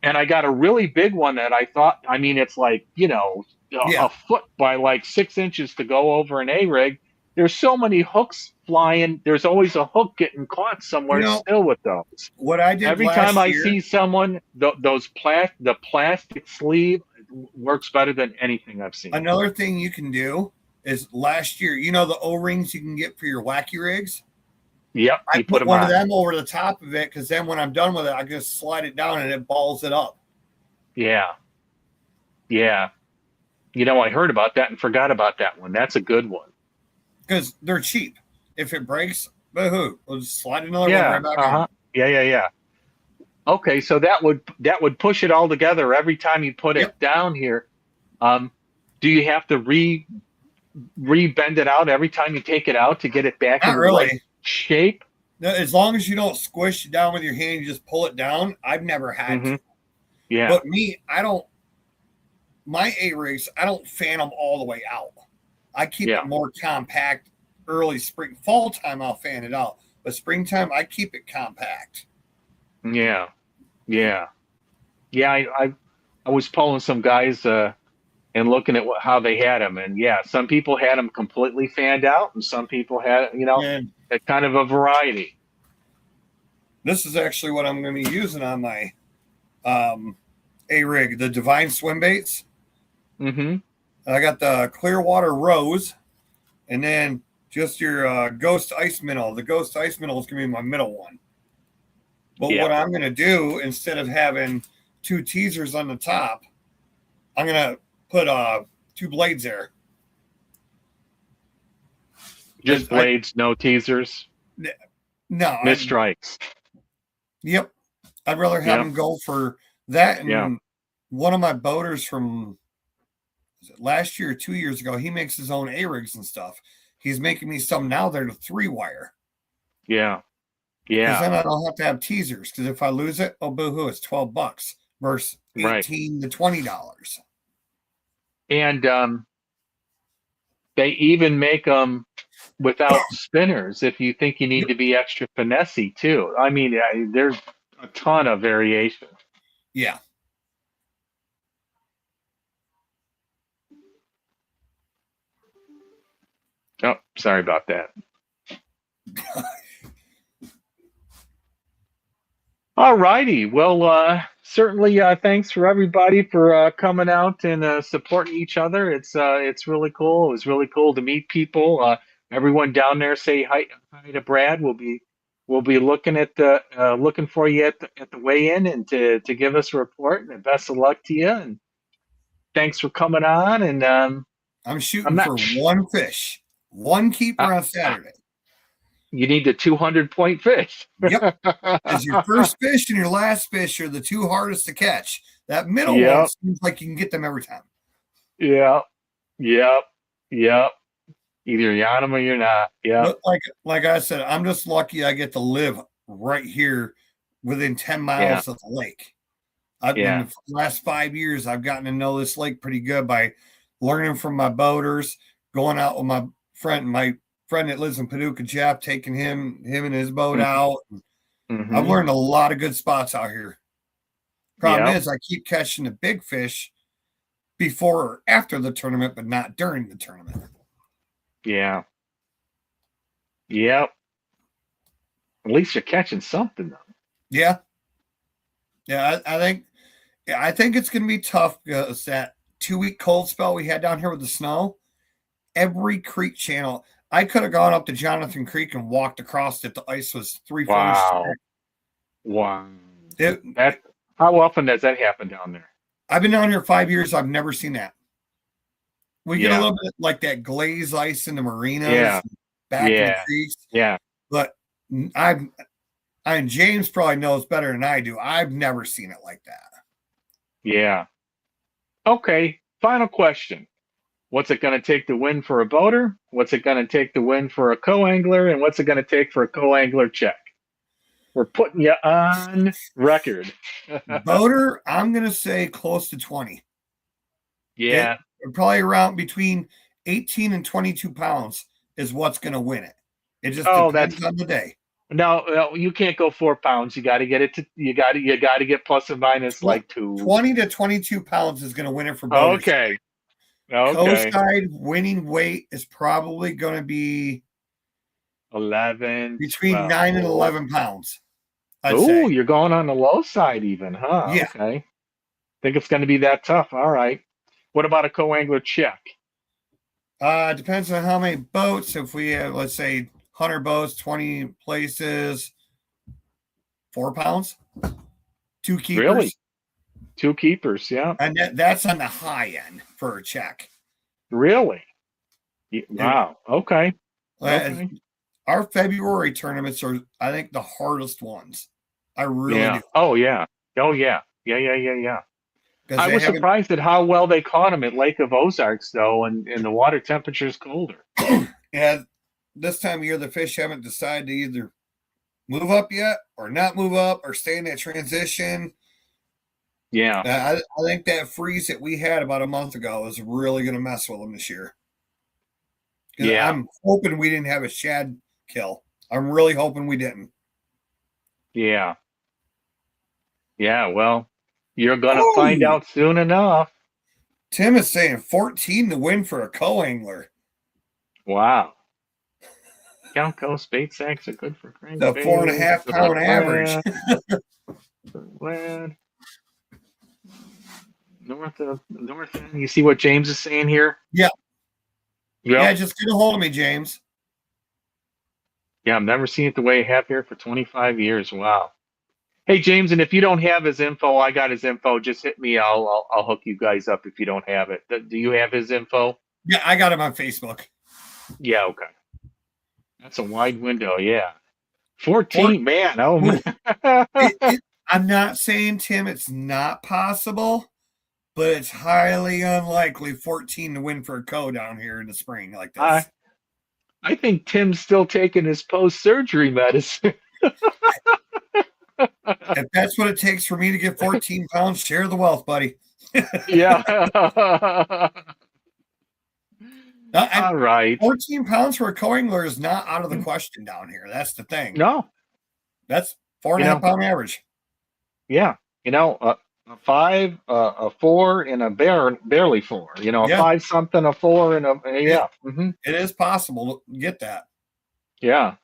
And I got a really big one that I thought, I mean, it's like, a foot by like 6 inches to go over an A rig. There's so many hooks flying. There's always a hook getting caught somewhere still with those. What I did Every time I see someone, the plastic sleeve works better than anything I've seen. Another thing you can do is last year, the O-rings you can get for your wacky rigs? Yep. I put one of them over the top of it because then when I'm done with it, I just slide it down and it balls it up. Yeah. Yeah. I heard about that and forgot about that one. That's a good one. Because they're cheap. If it breaks, boo-hoo. We'll just slide another one right back on. Yeah. Okay, so that would push it all together every time you put it down here. Do you have to re-bend it out every time you take it out to get it back? Not really. Shape. As long as you don't squish it down with your hand, you just pull it down. I've never had Mm-hmm. to. Yeah. But me, I don't. My A rigs, I don't fan them all the way out. I keep Yeah. it more compact. Early spring, fall time, I'll fan it out. But springtime, I keep it compact. Yeah. Yeah. Yeah. I was pulling some guys and looking at how they had them, and yeah, some people had them completely fanned out, and some people had And a kind of a variety. this is actually what I'm going to be using on my A rig, the Divine Swim Baits. Mm-hmm. I got the Clearwater Rose, and then just your Ghost Ice Minnow. The Ghost Ice Minnow is going to be my middle one. But Yeah. what I'm going to do, instead of having two teasers on the top, I'm going to put two blades there. Just I blades, no teasers, no, missed strikes. yep. I'd rather have Yeah. them go for that. Yeah. And one of my boaters from last year, 2 years ago, he makes his own A rigs and stuff. He's making me some now that are 3-wire. Yeah. Because Yeah. then I don't have to have teasers. Because if I lose it, oh boo hoo, it's $12 versus Right. $18 to $20. And they even make them without spinners if you think you need Yep. to be extra finessey too. I mean, there's a ton of variation. Yeah. Oh, sorry about that. All righty. Well, certainly, thanks for everybody for coming out and supporting each other. It's really cool. It was really cool to meet people. Everyone down there, say hi to Brad. We'll be looking for you at the weigh-in and to give us a report. And best of luck to you. And thanks for coming on. And I'm I'm shooting not. for one fish, one keeper on Uh, Saturday. you need the 200-point fish. Yep. As your first fish and your last fish are the two hardest to catch. That middle one Yep. seems like you can get them every time. Yeah. Yep. Yep. Either you're on them or you're not. Yeah. But like I said, I'm just lucky I get to live right here within 10 Yeah. miles of the lake. In Yeah. the last 5 years, I've gotten to know this lake pretty good by learning from my boaters, going out with my friend that lives in Paducah, Jeff, taking him and his boat out. I've Mm-hmm. learned a lot of good spots out here. Problem Yep. is, I keep catching the big fish before or after the tournament, but not during the tournament. Yeah. Yep. At least you're catching something though. Yeah, yeah. I think it's going to be tough because that 2-week cold spell we had down here with the snow. Every creek channel, I could have gone up to Jonathan Creek and walked across it. The ice was 3-4 inches Wow. thick. Wow. It, How often does that happen down there? I've been down here 5 years. I've never seen that. We get a Yeah. little bit like that glaze ice in the marinas, Yeah. back in the Yeah. creeks. Yeah. But James probably knows better than I do. I've never seen it like that. Yeah. Okay. Final question. What's it going to take to win for a boater? What's it going to take to win for a co-angler? And what's it going to take for a co-angler check? We're putting you on record. Boater, I'm going to say close to 20. Yeah. Probably around between 18 and 22 pounds is what's going to win it. It just depends on the day. No, you can't go 4 pounds. You got to get it to you got to get plus or minus like 2. 20 to 22 pounds is going to win it for boaters. Okay. Coast-side winning weight is probably going to be 11 between 12. 9 and 11 pounds. Oh, you're going on the low side even, huh? Yeah. Okay. Think it's going to be that tough. All right. What about a co-angler check? Depends on how many boats. If we have, let's say, 100 boats, 20 places, 4 pounds, 2 keepers. Really? 2 keepers, yeah. And that's on the high end for a check. Really? Wow. Okay. Our February tournaments are, I think, the hardest ones. I really do. Oh, yeah. Oh, yeah. Yeah. I was surprised at how well they caught them at Lake of Ozarks, though, and the water temperature is colder. Yeah, this time of year, the fish haven't decided to either move up yet or not move up or stay in that transition. Yeah. I think that freeze that we had about a month ago is really going to mess with them this year. Yeah. I'm hoping we didn't have a shad kill. I'm really hoping we didn't. Yeah. Yeah. Well, you're going to find Ooh, out soon enough. Tim is saying 14 to win for a co-angler. Wow. Count Coast bait sacks are good for The crankbaits. 4.5-pound average. Lead. North end. You see what James is saying here? Yeah. Yep. Yeah, just get a hold of me, James. Yeah, I've never seen it the way I have here for 25 years. Wow. Hey James, and if you don't have his info, I got his info. Just hit me. I'll hook you guys up if you don't have it. Do you have his info? Yeah, I got him on Facebook. Yeah, okay. That's a wide window. Yeah, 14, man. Oh man. I'm not saying, Tim, it's not possible, but it's highly unlikely 14 to win for a co down here in the spring like this. I think Tim's still taking his post-surgery medicine. If that's what it takes for me to get 14 pounds, share the wealth, buddy. Yeah. All right. 14 pounds for a co-angler is not out of the question down here. That's the thing. No. That's 4.5-pound average. Yeah. A 5, a 4, and a barely 4. A 5 something, a 4, and a yeah. Mm-hmm. It is possible to get that. Yeah.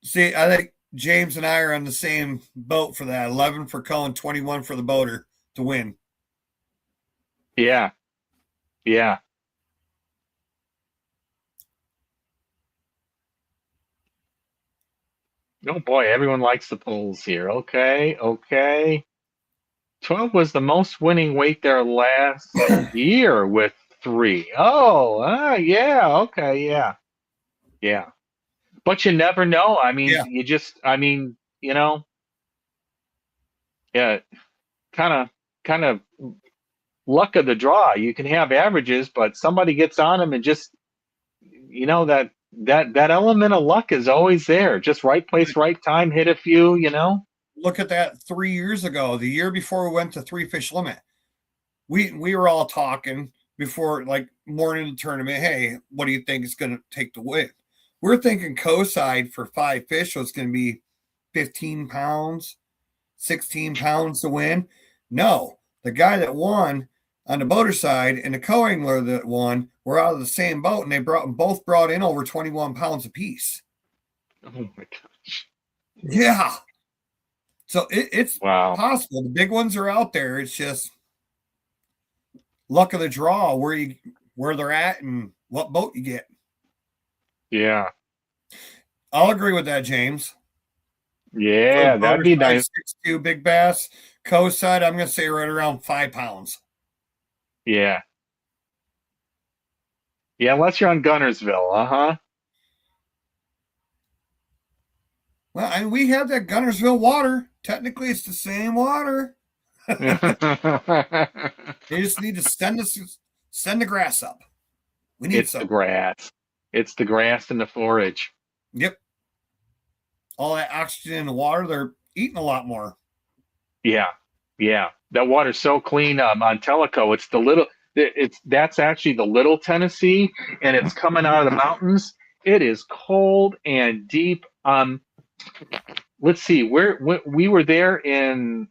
See, I think James and I are on the same boat for that. 11 for Cullen, 21 for the boater to win. Yeah. Yeah. Oh boy, everyone likes the polls here. Okay. 12 was the most winning weight there last year with 3. Oh, yeah. Okay. Yeah. Yeah. But you never know. I mean, yeah, kind of luck of the draw. You can have averages, but somebody gets on them and just, that element of luck is always there. Just right place, right time, hit a few, Look at that 3 years ago, the year before we went to 3 fish limit. We were all talking before, like, morning of the tournament. Hey, what do you think is going to take the win? We're thinking co-side for 5 fish was going to be 15 pounds, 16 pounds to win. No, the guy that won on the boater side and the co-angler that won were out of the same boat, and they both brought in over 21 pounds apiece. Oh my gosh. Yeah. So it's wow. possible. The big ones are out there. It's just luck of the draw where they're at and what boat you get. Yeah. I'll agree with that, James. Yeah, that'd be nice. 6'2" big bass. Coast side, I'm going to say right around 5 pounds. Yeah. Yeah, unless you're on Gunnersville. Uh-huh. Well, I mean, we have that Gunnersville water. Technically, it's the same water. They just need to send the grass up. We need the grass. It's the grass and the forage. Yep. All that oxygen in the water, they're eating a lot more. Yeah. Yeah. That water's so clean on Tellico. That's actually the Little Tennessee, and it's coming out of the mountains. It is cold and deep. Let's see, we were there in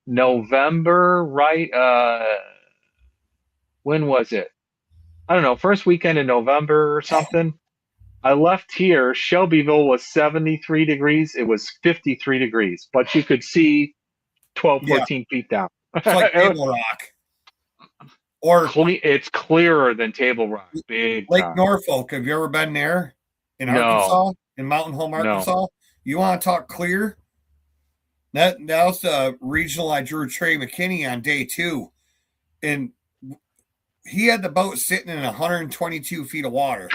November, right? When was it? I don't know, first weekend in November or something. I left here. Shelbyville was 73 degrees. It was 53 degrees, but you could see 12, 14 feet down. It's like Table Rock. Or it's clearer than Table Rock. Big Lake time. Norfolk. Have you ever been there in Arkansas, in Mountain Home, Arkansas? No. You want to talk clear? That was the regional I drew Trey McKinney on day 2. And he had the boat sitting in 122 feet of water.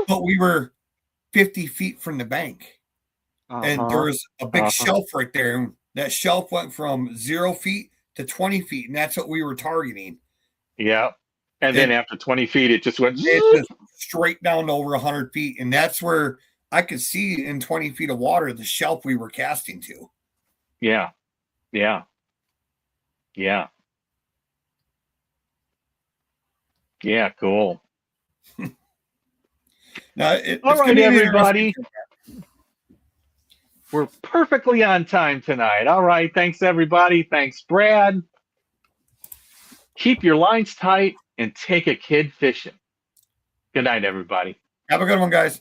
But we were 50 feet from the bank. And there was a big shelf right there. And that shelf went from 0 feet to 20 feet, and that's what we were targeting. Yeah. And then after 20 feet, it just went just straight down to over 100 feet. And that's where I could see in 20 feet of water the shelf we were casting to. Yeah. Yeah. Yeah. Yeah. Cool. Now, All right, everybody. We're perfectly on time tonight. All right. Thanks, everybody. Thanks, Brad. Keep your lines tight and take a kid fishing. Good night, everybody. Have a good one, guys.